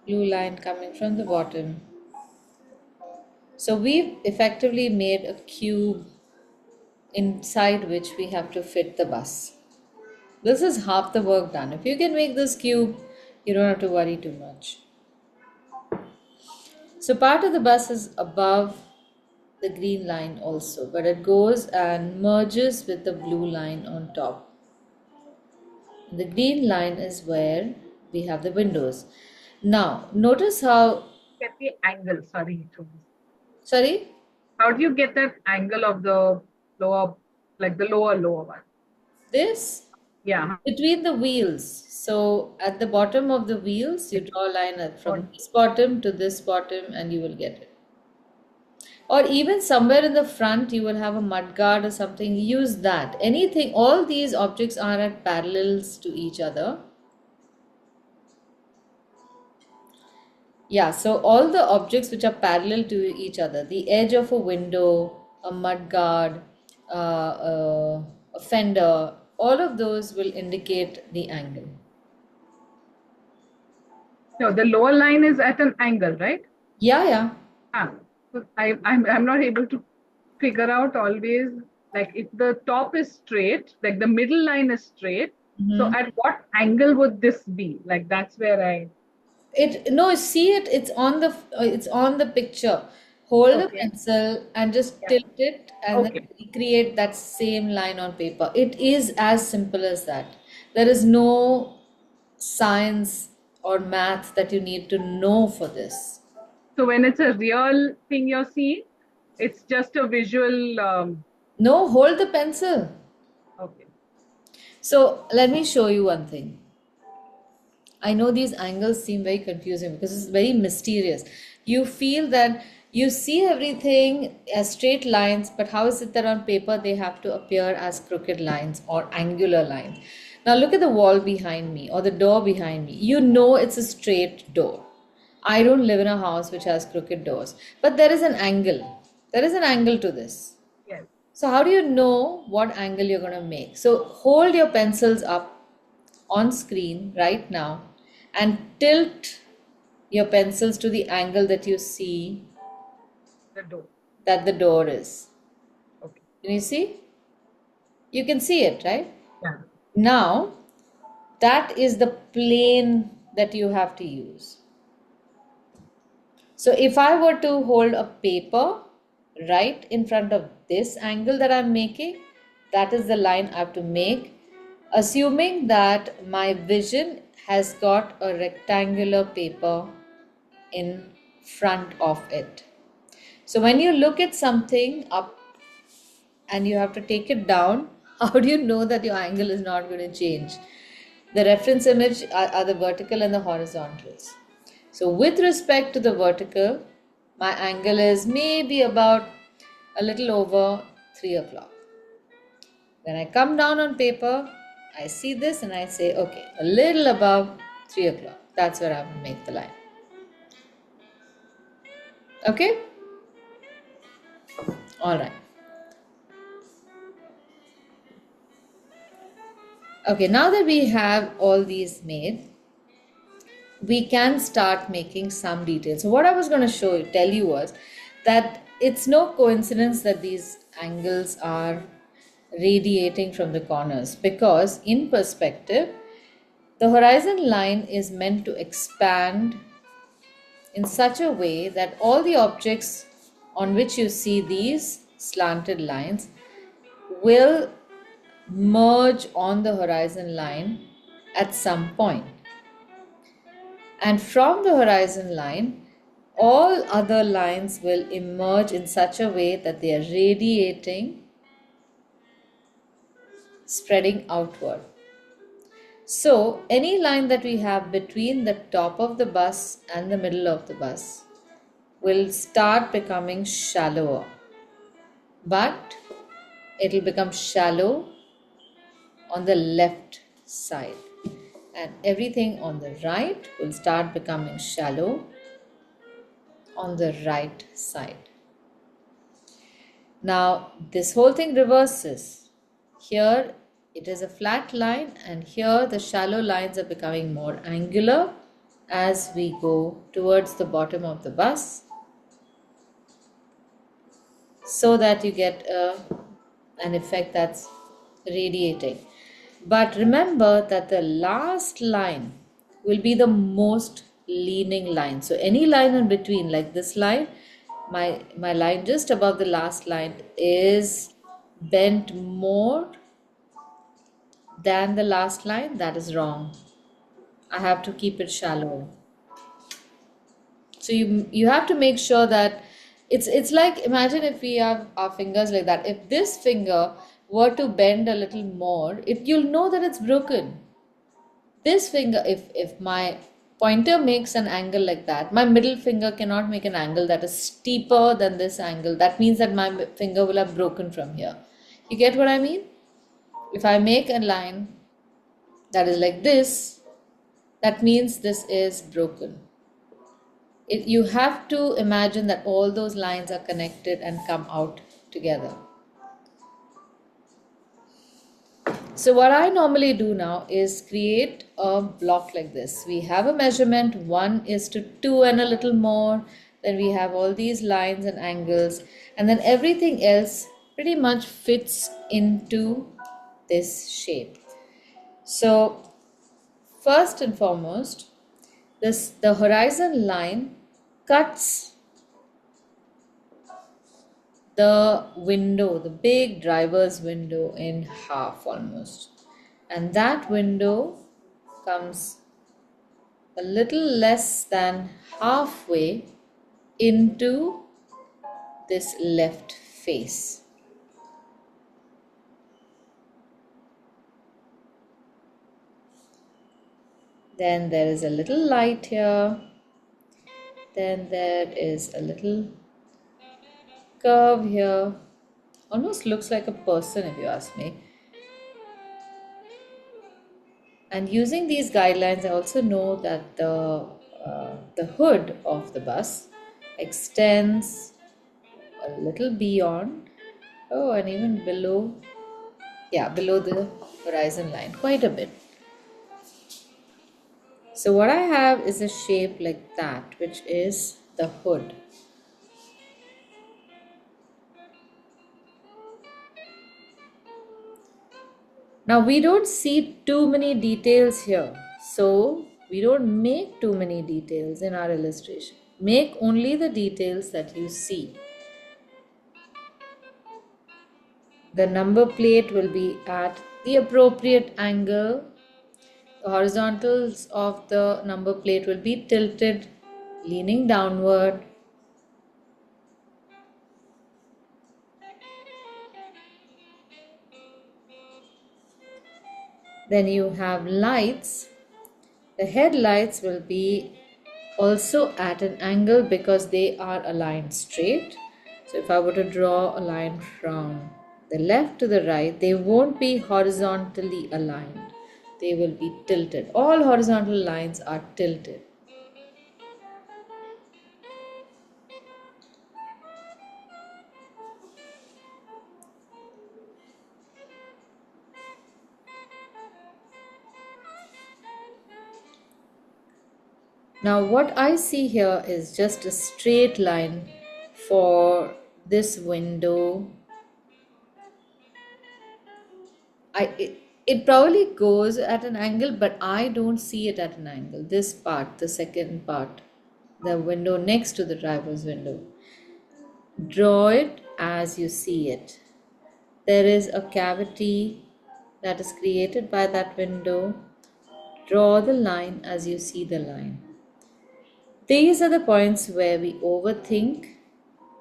blue line coming from the bottom. So we've effectively made a cube inside which we have to fit the bus. This is half the work done. If you can make this cube, you don't have to worry too much. So part of the bus is above the green line also, but it goes and merges with the blue line on top. The green line is where we have the windows. Now, notice how... Get the angle. Sorry. Sorry? How do you get that angle of the lower, like the lower one? This? Yeah. Between the wheels. So, at the bottom of the wheels, you draw a line from this bottom to this bottom and you will get it. Or even somewhere in the front, you will have a mudguard or something. Use that. Anything, all these objects are at parallels to each other. Yeah, so all the objects which are parallel to each other, the edge of a window, a mudguard, a fender, all of those will indicate the angle. No, the lower line is at an angle, right? Yeah. So I'm not able to figure out always, like if the top is straight, like the middle line is straight. So at what angle would this be? Like that's where see it, it's on the picture. Hold a Okay. pencil and just Yeah. tilt it and then Okay. recreate that same line on paper. It is as simple as that. There is no science or math that you need to know for this. So when it's a real thing you're seeing, it's just a visual. No, hold the pencil. Okay. So let me show you one thing. I know these angles seem very confusing because it's very mysterious. You feel that you see everything as straight lines, but how is it that on paper they have to appear as crooked lines or angular lines? Now look at the wall behind me or the door behind me. You know it's a straight door. I don't live in a house which has crooked doors, but there is an angle. There is an angle to this. Yes. So how do you know what angle you're going to make? So hold your pencils up on screen right now and tilt your pencils to the angle that you see The door. that the door is. Okay. Can you see? You can see it, right? Yeah. Now, that is the plane that you have to use. So if I were to hold a paper right in front of this angle that I'm making, that is the line I have to make, assuming that my vision has got a rectangular paper in front of it. So when you look at something up and you have to take it down, how do you know that your angle is not going to change? The reference image are the vertical and the horizontals. So with respect to the vertical, my angle is maybe about a little over 3 o'clock. When I come down on paper, I see this and I say, okay, a little above 3 o'clock. That's where I will make the line. Okay? All right. Okay, now that we have all these made, we can start making some details. So what I was going to tell you was that it's no coincidence that these angles are radiating from the corners, because in perspective, the horizon line is meant to expand in such a way that all the objects on which you see these slanted lines will merge on the horizon line at some point. And from the horizon line, all other lines will emerge in such a way that they are radiating, spreading outward. So, any line that we have between the top of the bus and the middle of the bus will start becoming shallower. But it will become shallow on the left side, and everything on the right will start becoming shallow on the right side. Now, this whole thing reverses. Here it is a flat line, and here the shallow lines are becoming more angular as we go towards the bottom of the bus, so that you get an effect that's radiating. But remember that the last line will be the most leaning line. So any line in between, like this line, my line just above the last line is bent more than the last line. That is wrong. I have to keep it shallow. So you have to make sure that it's like, imagine if we have our fingers like that. If this finger were to bend a little more, you'll know that it's broken. This finger, if my pointer makes an angle like that, my middle finger cannot make an angle that is steeper than this angle. That means that my finger will have broken from here. You get what I mean? If I make a line that is like this, that means this is broken. You have to imagine that all those lines are connected and come out together. So what I normally do now is create a block like this. We have a measurement 1:2 and a little more. Then we have all these lines and angles, and then everything else pretty much fits into this shape. So first and foremost, the horizon line cuts the window, the big driver's window, in half almost. And that window comes a little less than halfway into this left face. Then there is a little light here. Then there is a little curve here. Almost looks like a person, if you ask me. And using these guidelines, I also know that the hood of the bus extends a little beyond, oh, and even below, yeah, below the horizon line, quite a bit. So what I have is a shape like that, which is the hood. Now we don't see too many details here, so we don't make too many details in our illustration. Make only the details that you see. The number plate will be at the appropriate angle. The horizontals of the number plate will be tilted, leaning downward. Then you have lights. The headlights will be also at an angle because they are aligned straight. So if I were to draw a line from the left to the right, they won't be horizontally aligned. They will be tilted. All horizontal lines are tilted. Now what I see here is just a straight line for this window. It probably goes at an angle, but I don't see it at an angle. This part, the second part, the window next to the driver's window. Draw it as you see it. There is a cavity that is created by that window. Draw the line as you see the line. These are the points where we overthink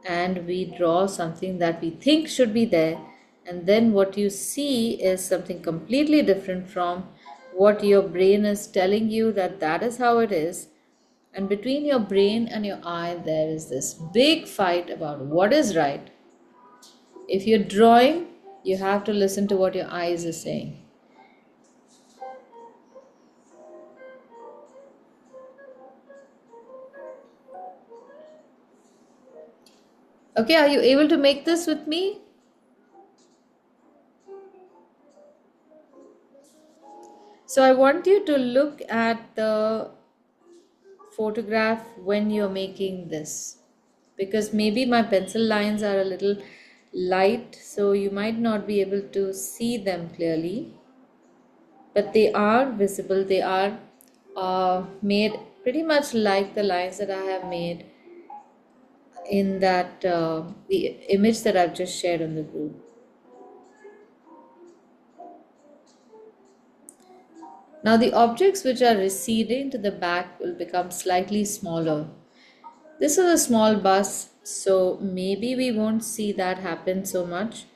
and we draw something that we think should be there, and then what you see is something completely different from what your brain is telling you that is how it is. And between your brain and your eye, there is this big fight about what is right. If you're drawing, you have to listen to what your eyes are saying. Okay, are you able to make this with me? So I want you to look at the photograph when you're making this, because maybe my pencil lines are a little light, so you might not be able to see them clearly, but they are visible. They are made pretty much like the lines that I have made in that the image that I've just shared on the group. Now the objects which are receding to the back will become slightly smaller. This is a small bus, so maybe we won't see that happen so much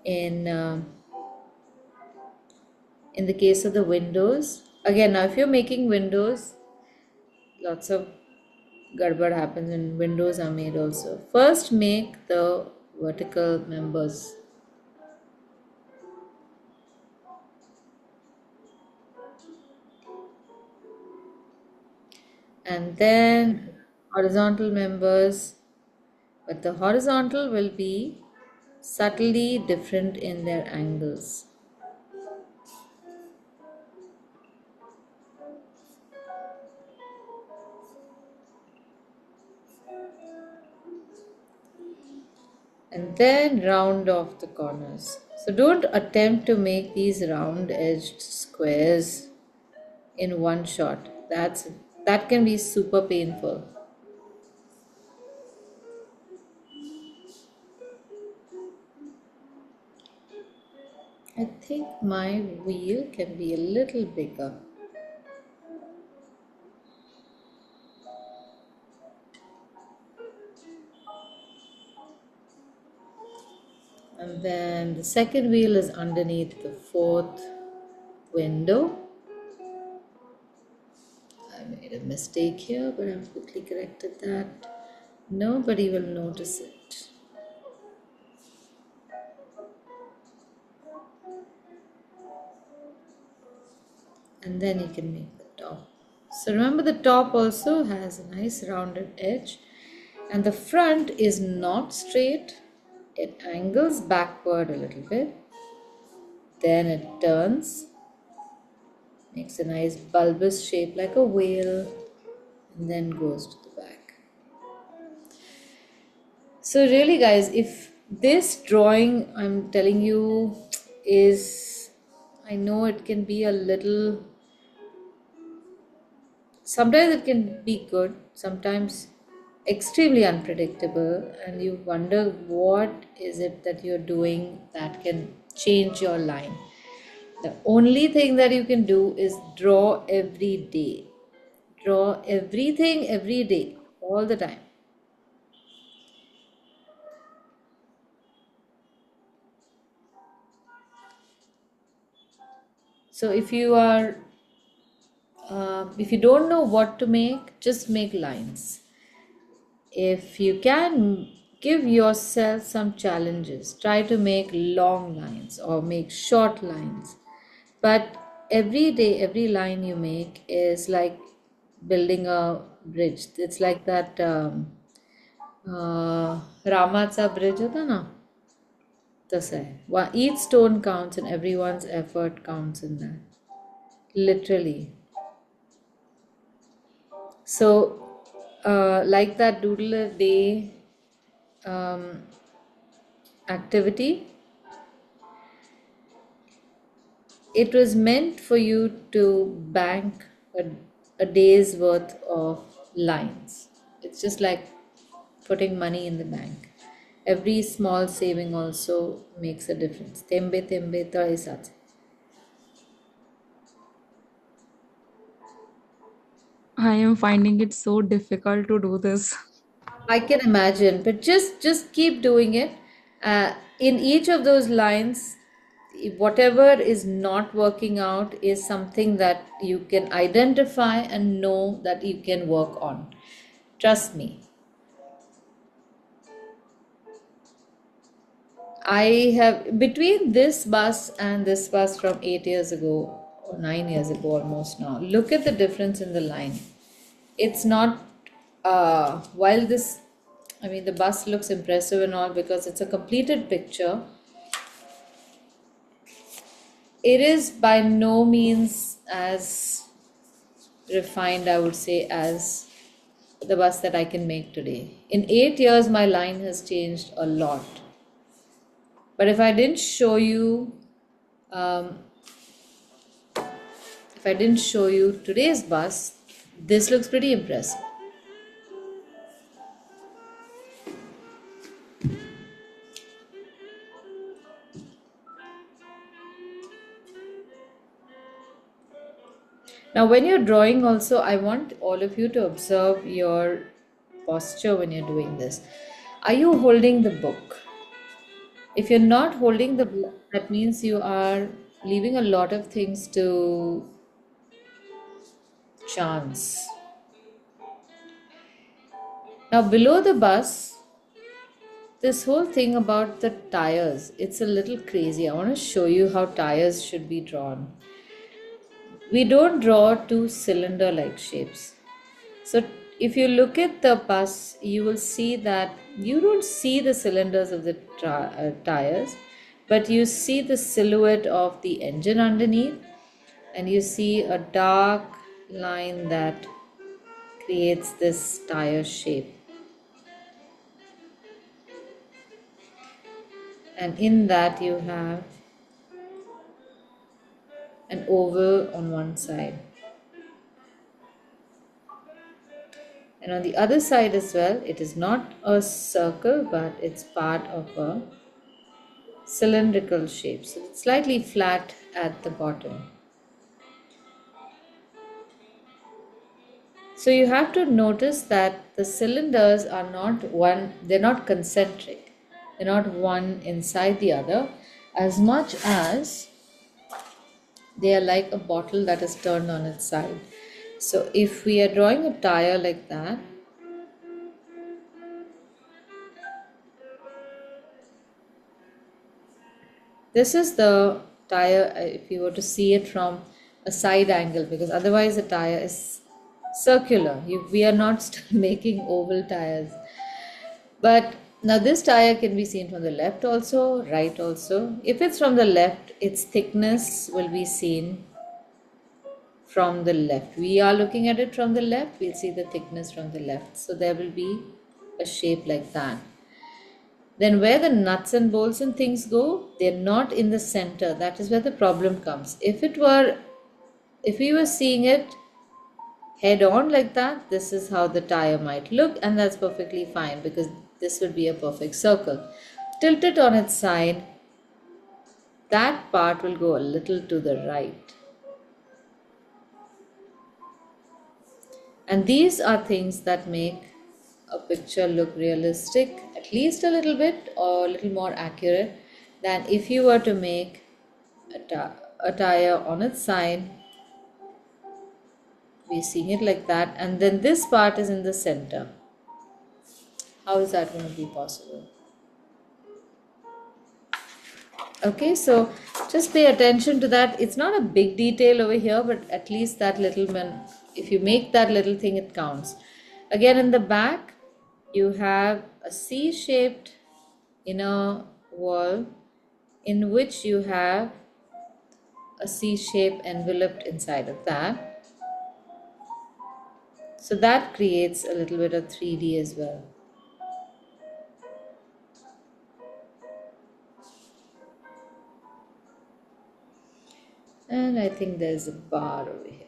in the case of the windows. Again, now if you're making windows, lots of gadbad happens when windows are made also. First make the vertical members. And then horizontal members, but the horizontal will be subtly different in their angles. And then round off the corners. So don't attempt to make these round edged squares in one shot. That can be super painful. I think my wheel can be a little bigger. And then the second wheel is underneath the fourth window. I made a mistake here, but I've quickly corrected that. Nobody will notice it. And then you can make the top. So remember, the top also has a nice rounded edge, and the front is not straight, it angles backward a little bit, then it turns, makes a nice bulbous shape like a whale, and then goes to the back. So really guys, if this drawing I'm telling you is, I know it can be a little, sometimes it can be good, sometimes extremely unpredictable, and you wonder what is it that you're doing that can change your line. The only thing that you can do is draw every day. Draw everything every day, all the time. So if you don't know what to make, just make lines. If you can, give yourself some challenges. Try to make long lines or make short lines. But every day, every line you make is like building a bridge. It's like that Ramacha bridge होता ना, तसा है. Each stone counts and everyone's effort counts in that. Literally. So, like that doodle a day um, activity, it was meant for you to bank a day's worth of lines. It's just like putting money in the bank. Every small saving also makes a difference. Tembe tembe tahi sach. I am finding it so difficult to do this. I can imagine, but just keep doing it. In each of those lines, whatever is not working out is something that you can identify and know that you can work on. Trust me. I have, between this bus and this bus from 8 years ago or 9 years ago almost now, look at the difference in the line. It's not, while this, I mean, the bus looks impressive and all because it's a completed picture, it is by no means as refined, I would say, as the bus that I can make today. In 8 years, my line has changed a lot. But um, if I didn't show you today's bus, this looks pretty impressive. Now, when you're drawing, also, I want all of you to observe your posture when you're doing this. Are you holding the book? If you're not holding the book, that means you are leaving a lot of things to chance. Now, below the bus, this whole thing about the tires, it's a little crazy. I want to show you how tires should be drawn. We don't draw two cylinder like shapes. So if you look at the bus, you will see that you don't see the cylinders of the tires, but you see the silhouette of the engine underneath, and you see a dark line that creates this tire shape. And in that you have an oval on one side. And on the other side as well, it is not a circle, but it's part of a cylindrical shape. So it's slightly flat at the bottom. So you have to notice that the cylinders are not one, they're not concentric. They're not one inside the other as much as they are like a bottle that is turned on its side. So if we are drawing a tire like that, this is the tire if you were to see it from a side angle, because otherwise the tire is circular. We are not still making oval tires. But now this tire can be seen from the left also, right also. If it's from the left, its thickness will be seen from the left. We are looking at it from the left, we'll see the thickness from the left. So there will be a shape like that. Then where the nuts and bolts and things go, they're not in the center. That is where the problem comes. If we were seeing it head on like that, this is how the tire might look, and that's perfectly fine because this would be a perfect circle. Tilt it on its side, that part will go a little to the right. And these are things that make a picture look realistic, at least a little bit or a little more accurate than if you were to make a tire on its side. We're seeing it like that, and then this part is in the center. How is that going to be possible? Okay, so just pay attention to that. It's not a big detail over here, but at least that little man, if you make that little thing, it counts. Again, in the back, you have a C-shaped inner wall in which you have a C shape enveloped inside of that. So that creates a little bit of 3D as well. And I think there's a bar over here.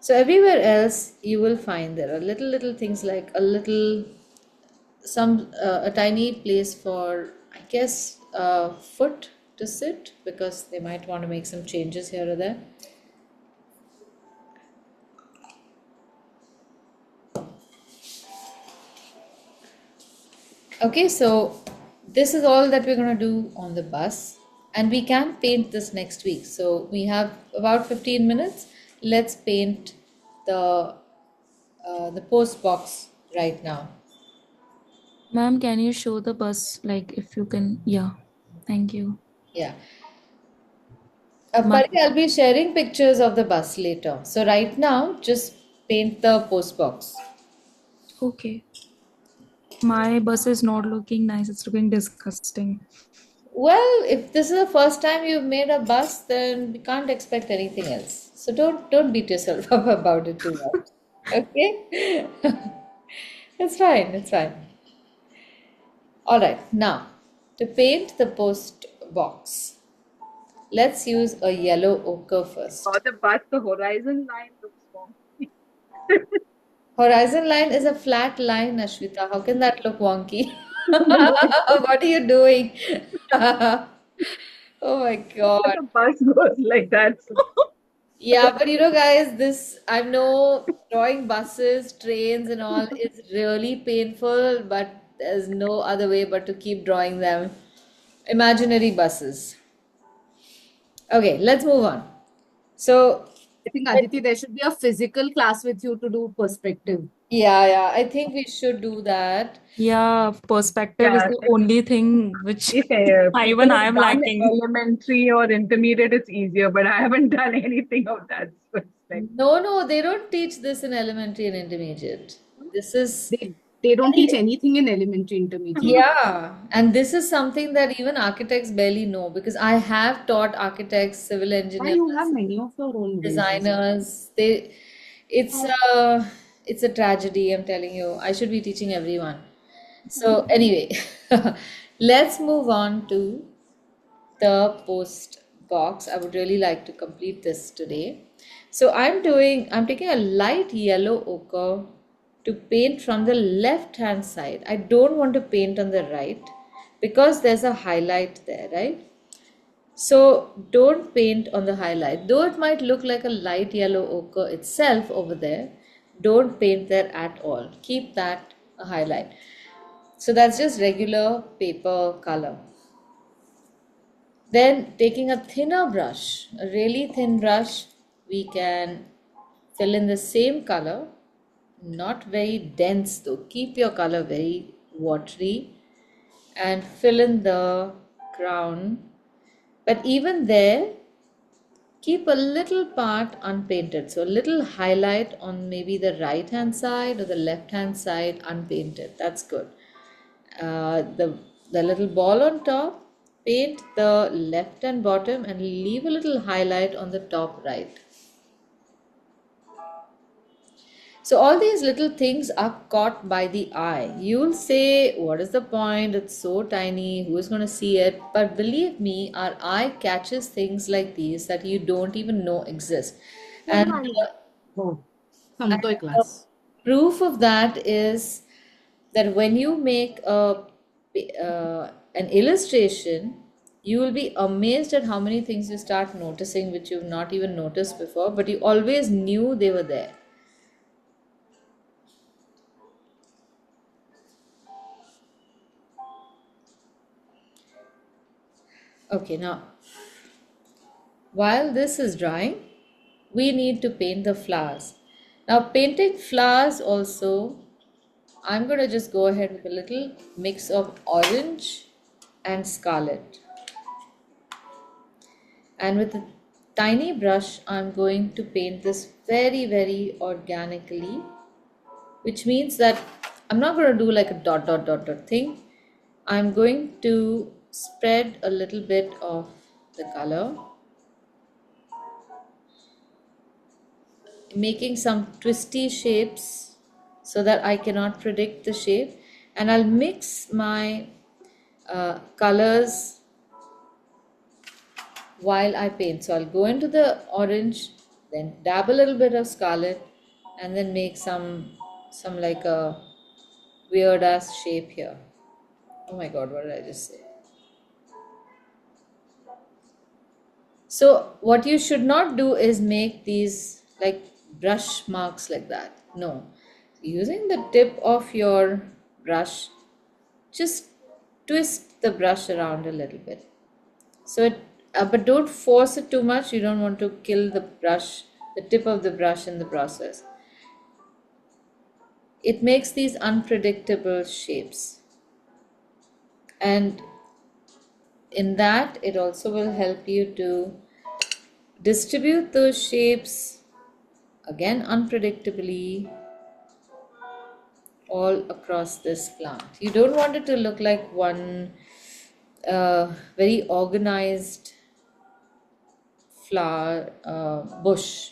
So everywhere else you will find there are little things like a tiny place for, I guess, a foot to sit, because they might want to make some changes here or there. Okay, so this is all that we're going to do on the bus, and we can paint this next week. So we have about 15 minutes. Let's paint the post box right now. Ma'am, can you show the bus? Like, if you can. Yeah. Thank you. Yeah. Pari, I'll be sharing pictures of the bus later. So right now, just paint the post box. Okay. My bus is not looking nice. It's looking disgusting. Well, if this is the first time you've made a bus, then we can't expect anything else. So don't beat yourself up about it too much. Okay? It's fine, it's fine. All right, now to paint the post box, let's use a yellow ochre first. For the bus, the horizon line looks wonky. Horizon line is a flat line, Ashwita. How can that look wonky? What are you doing? Oh my God. The bus goes like that. Yeah, but guys, I know drawing buses, trains, and all is really painful, but there's no other way but to keep drawing them. Imaginary buses. Okay, let's move on. So, I think Aditi, there should be a physical class with you to do perspective. yeah, I think we should do that. Yeah, perspective is the only thing which If even I am done lacking. elementary or intermediate, it's easier, but I haven't done anything of that. So it's like, No, they don't teach this in elementary and intermediate. This is They don't teach anything in elementary, intermediate. Yeah, and this is something that even architects barely know, because I have taught architects, civil Why engineers, you have many of your own ways? designers. It's a tragedy, I'm telling you. I should be teaching everyone. So anyway, let's move on to the post box. I would really like to complete this today. So I'm taking a light yellow ochre to paint from the left hand side. I don't want to paint on the right. because there's a highlight there, right? So don't paint on the highlight. Though it might look like a light yellow ochre itself over there, don't paint there at all. Keep that a highlight. So that's just regular paper color. Then taking a thinner brush, a really thin brush, we can fill in the same color, not very dense though. Keep your color very watery and fill in the crown. But even there, keep a little part unpainted. So a little highlight on maybe the right hand side or the left hand side unpainted. That's good. The little ball on top, paint the left and bottom and leave a little highlight on the top right. So all these little things are caught by the eye. You'll say, what is the point? It's so tiny. Who is going to see it? But believe me, our eye catches things like these that you don't even know exist. And हो and संपतोय the class. proof of that is that when you make an illustration, you will be amazed at how many things you start noticing which you've not even noticed before, but you always knew they were there. Okay, now while this is drying, we need to paint the flowers. Now, painting flowers also, I'm going to just go ahead with a little mix of orange and scarlet. And with a tiny brush, I'm going to paint this very, very organically, which means that I'm not going to do like a dot, dot, dot, dot thing. I'm going to spread a little bit of the color, making some twisty shapes so that I cannot predict the shape, and I'll mix my colors while I paint. So I'll go into the orange, then dab a little bit of scarlet, and then make some like a weird ass shape here. Oh my god, what did I just say? So what you should not do is make these like brush marks like that. No. Using the tip of your brush, just twist the brush around a little bit. So it, but don't force it too much. You don't want to kill the brush, the tip of the brush in the process. It makes these unpredictable shapes. And in that, it also will help you to distribute those shapes again unpredictably all across this plant. You don't want it to look like one very organized flower bush.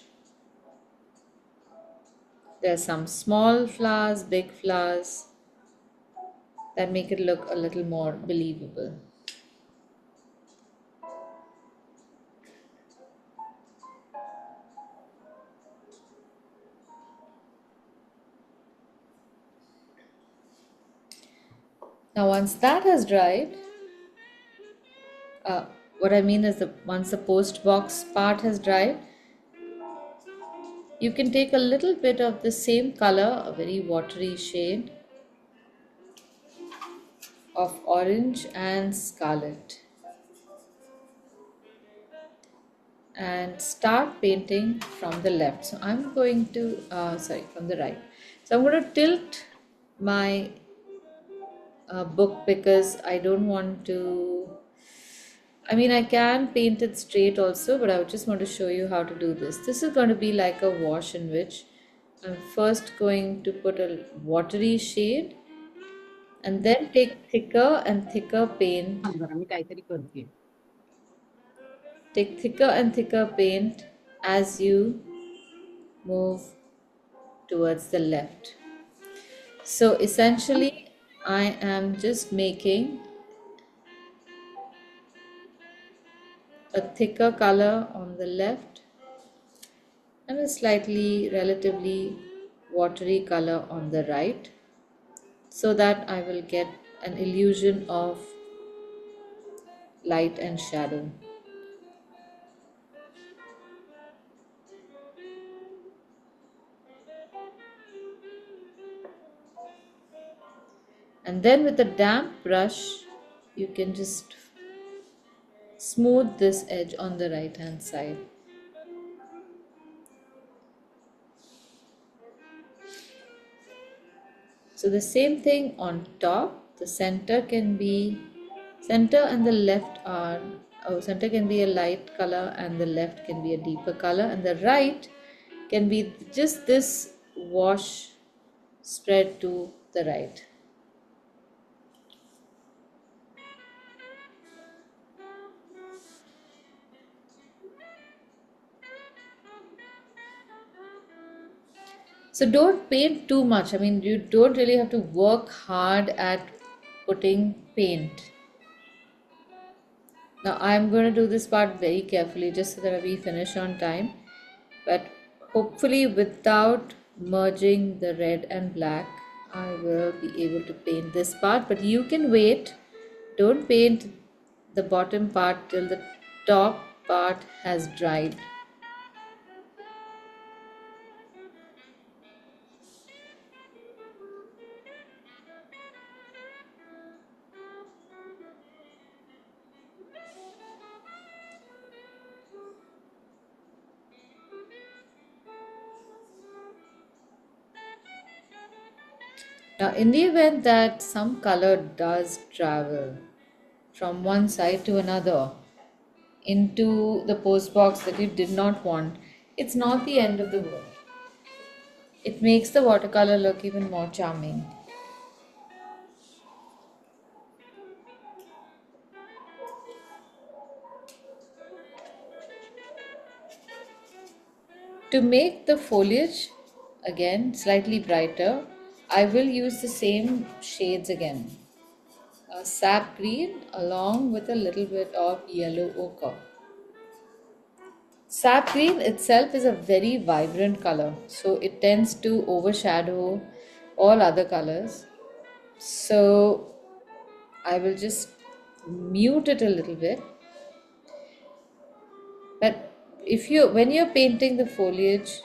There's some small flowers, big flowers that make it look a little more believable. Now, once that has dried, what I mean is that once the post box part has dried, you can take a little bit of the same color, a very watery shade of orange and scarlet, and start painting from the left. So I'm going to, from the right. So I'm going to tilt my book because I don't want to, I mean, I can paint it straight also, but I would just want to show you how to do this. This is going to be like a wash in which I'm first going to put a watery shade and then take thicker and thicker paint. मी काहीतरी करते. Take thicker and thicker paint as you move towards the left. So essentially, I am just making a thicker color on the left and a slightly relatively watery color on the right, so that I will get an illusion of light and shadow. And then with a damp brush, you can just smooth this edge on the right hand side. So the same thing on top. The center and the left are, center can be a light color and the left can be a deeper color, and the right can be just this wash spread to the right. So don't paint too much. I mean, you don't really have to work hard at putting paint. Now I'm going to do this part very carefully just so that we finish on time, but hopefully without merging the red and black, I will be able to paint this part. But you can wait. Don't paint the bottom part till the top part has dried. Now, in the event that some color does travel from one side to another into the post box that you did not want, it's not the end of the world. It makes the watercolor look even more charming. To make the foliage again slightly brighter, I will use the same shades again. Sap green along with a little bit of yellow ochre. Sap green itself is a very vibrant color, so it tends to overshadow all other colors. So I will just mute it a little bit. But when you're painting the foliage,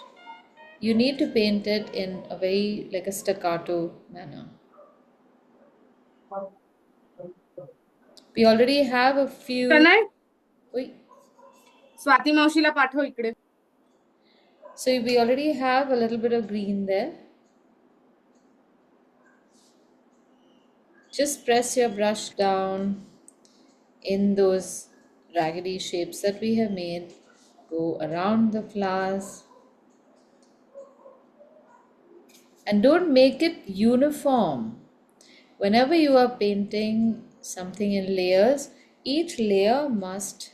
you need to paint it in a very like a staccato manner. We already have a few. Pranay Oi. Swati मावशीला पाठव इकडे. So we already have a little bit of green there. Just press your brush down in those raggedy shapes that we have made. Go around the flowers. And don't make it uniform. Whenever you are painting something in layers, each layer must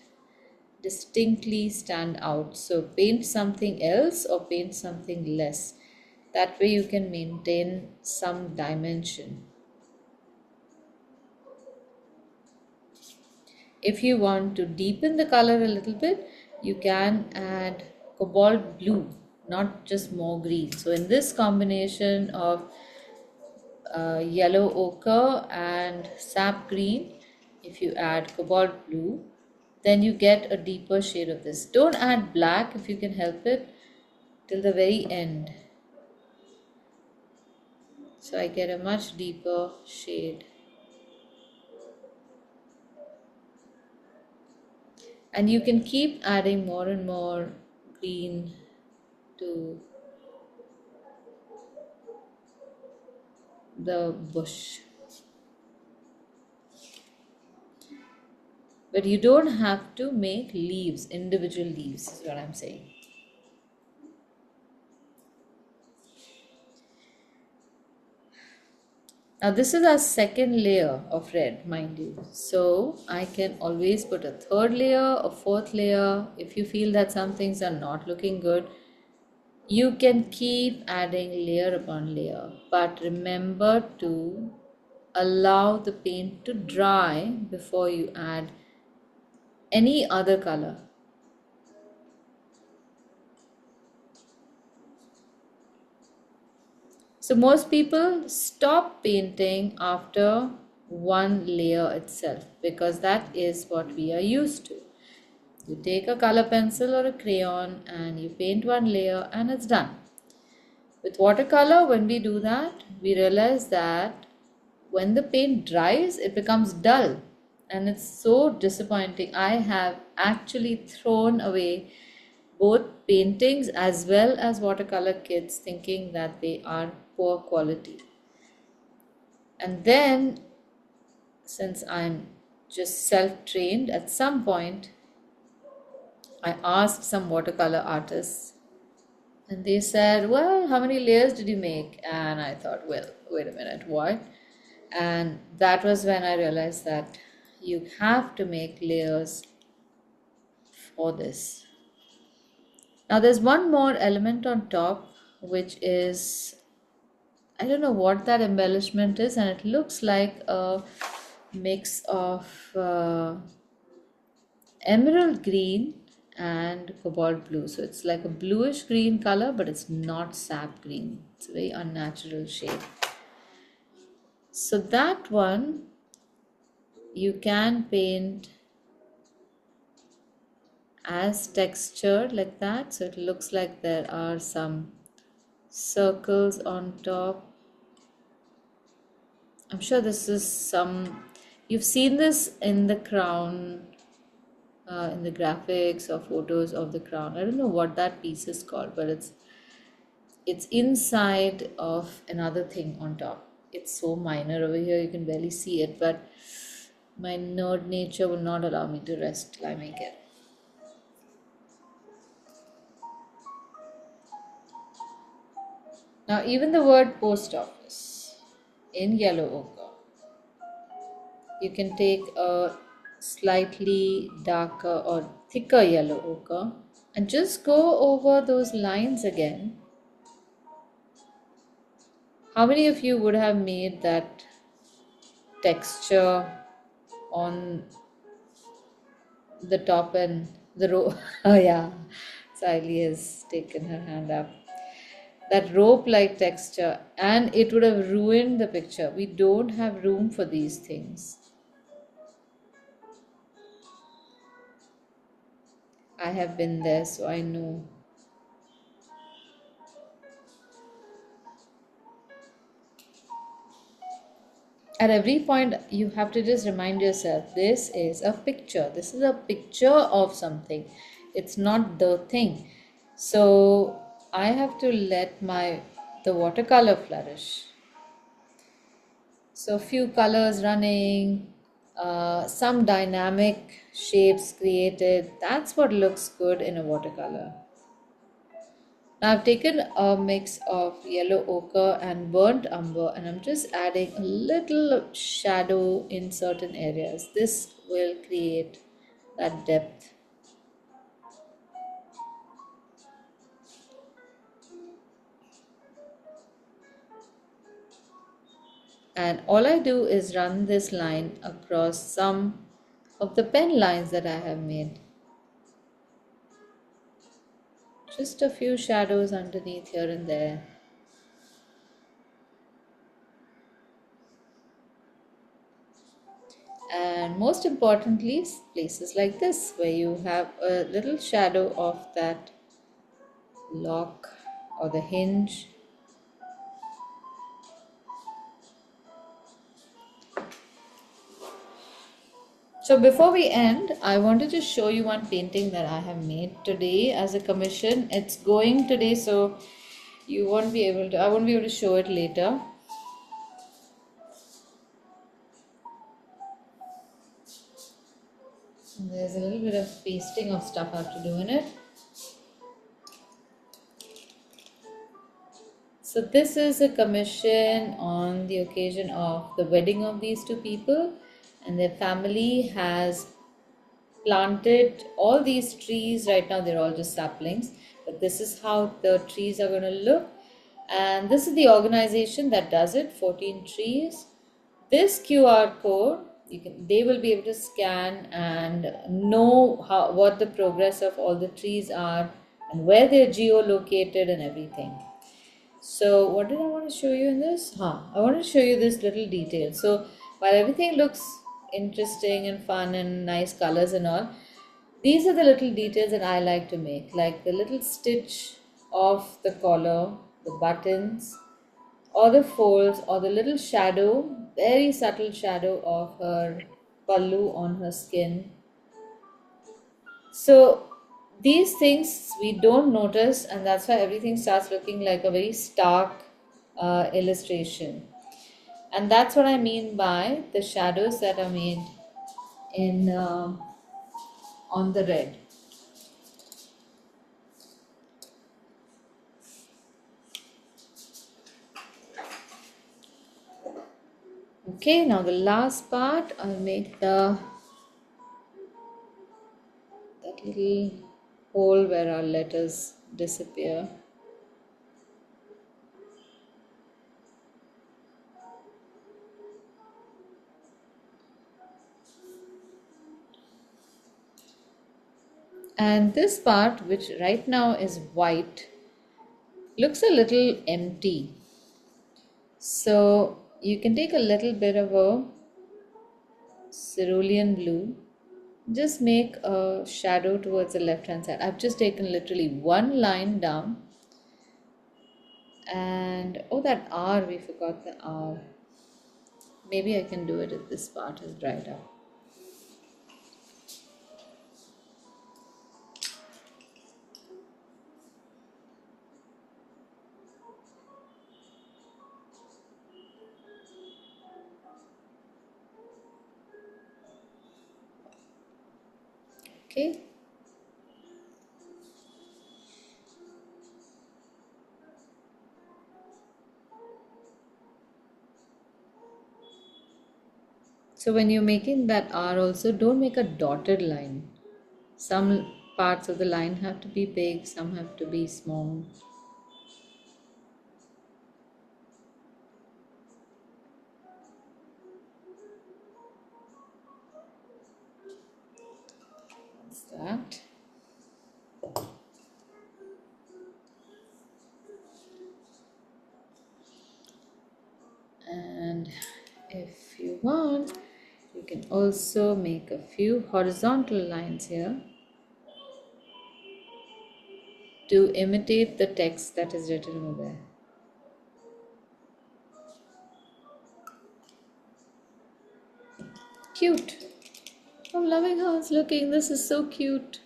distinctly stand out. So paint something else or paint something less. That way you can maintain some dimension. If you want to deepen the color a little bit, you can add cobalt blue, not just more green. So in this combination of yellow ochre and sap green, if you add cobalt blue, then you get a deeper shade of this. Don't add black if you can help it till the very end. So I get a much deeper shade. And you can keep adding more and more green to the bush. But you don't have to make leaves, individual leaves is what I'm saying. Now this is our second layer of red, mind you. So I can always put a third layer, a fourth layer. If you feel that some things are not looking good, you can keep adding layer upon layer. But remember to allow the paint to dry before you add any other color. So most people stop painting after one layer itself, because that is what we are used to. You take a color pencil or a crayon and you paint one layer and it's done. With watercolor, when we do that, we realize that when the paint dries, it becomes dull and it's so disappointing. I have actually thrown away both paintings as well as watercolor kits thinking that they are poor quality. And then, since I'm just self-trained, at some point I asked some watercolor artists and they said, well, how many layers did you make? And I thought, well, wait a minute, what? And that was when I realized that you have to make layers for this. Now there's one more element on top, which is, I don't know what that embellishment is, and it looks like a mix of emerald green and cobalt blue. So it's like a bluish green color, but it's not sap green. It's a very unnatural shade. So that one you can paint as textured like that. So it looks like there are some circles on top. I'm sure this is some, you've seen this in the crown, in the graphics or photos of the crown. I don't know what that piece is called, but it's inside of another thing on top. It's so minor over here, you can barely see it, but my nerd nature will not allow me to rest till I make it. Now, even the word post office in yellow ochre, you can take a slightly darker or thicker yellow ochre and just go over those lines again. How many of you would have made that texture on the top and the row? Oh yeah, Siley has taken her hand up. That rope-like texture, and it would have ruined the picture. We don't have room for these things. I have been there, so I know. At every point, you have to just remind yourself, this is a picture. This is a picture of something. It's not the thing. So I have to let the watercolor flourish. So few colors running, some dynamic shapes created. That's what looks good in a watercolor. Now I've taken a mix of yellow ochre and burnt umber, and I'm just adding a little shadow in certain areas. This will create that depth. And all I do is run this line across some of the pen lines that I have made. Just a few shadows underneath here and there. And most importantly, places like this where you have a little shadow of that lock or the hinge. So before we end, I wanted to show you one painting that I have made today as a commission. It's going today, so I won't be able to show it later. And there's a little bit of pasting of stuff I have to do in it. So this is a commission on the occasion of the wedding of these two people, and their family has planted all these trees. Right now they're all just saplings, but this is how the trees are going to look. And this is the organization that does it, 14 trees. This QR code, they will be able to scan and know what the progress of all the trees are and where they're geolocated and everything. So what did I want to show you in this? I want to show you this little detail. So while everything looks interesting and fun and nice colors and all, these are the little details that I like to make, like the little stitch of the collar, the buttons, or the folds, or the little shadow, very subtle shadow of her pallu on her skin. So these things we don't notice, and that's why everything starts looking like a very stark illustration. And that's what I mean by the shadows that are made in on the red. Okay, now the last part, I'll make that little hole where our letters disappear. And this part, which right now is white, looks a little empty. So you can take a little bit of a cerulean blue, just make a shadow towards the left hand side. I've just taken literally one line down, and oh, that R, we forgot the R. Maybe I can do it if this part is dried up. Okay. So when you're making that R also, don't make a dotted line. Some parts of the line have to be big, some have to be small. That's that. And if you want, you can also make a few horizontal lines here to imitate the text that is written over there. Cute. I'm loving how it's looking. This is so cute.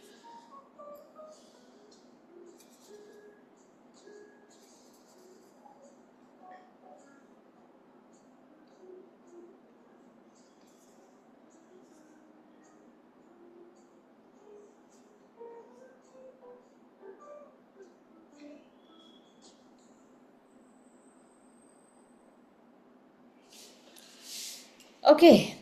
Okay,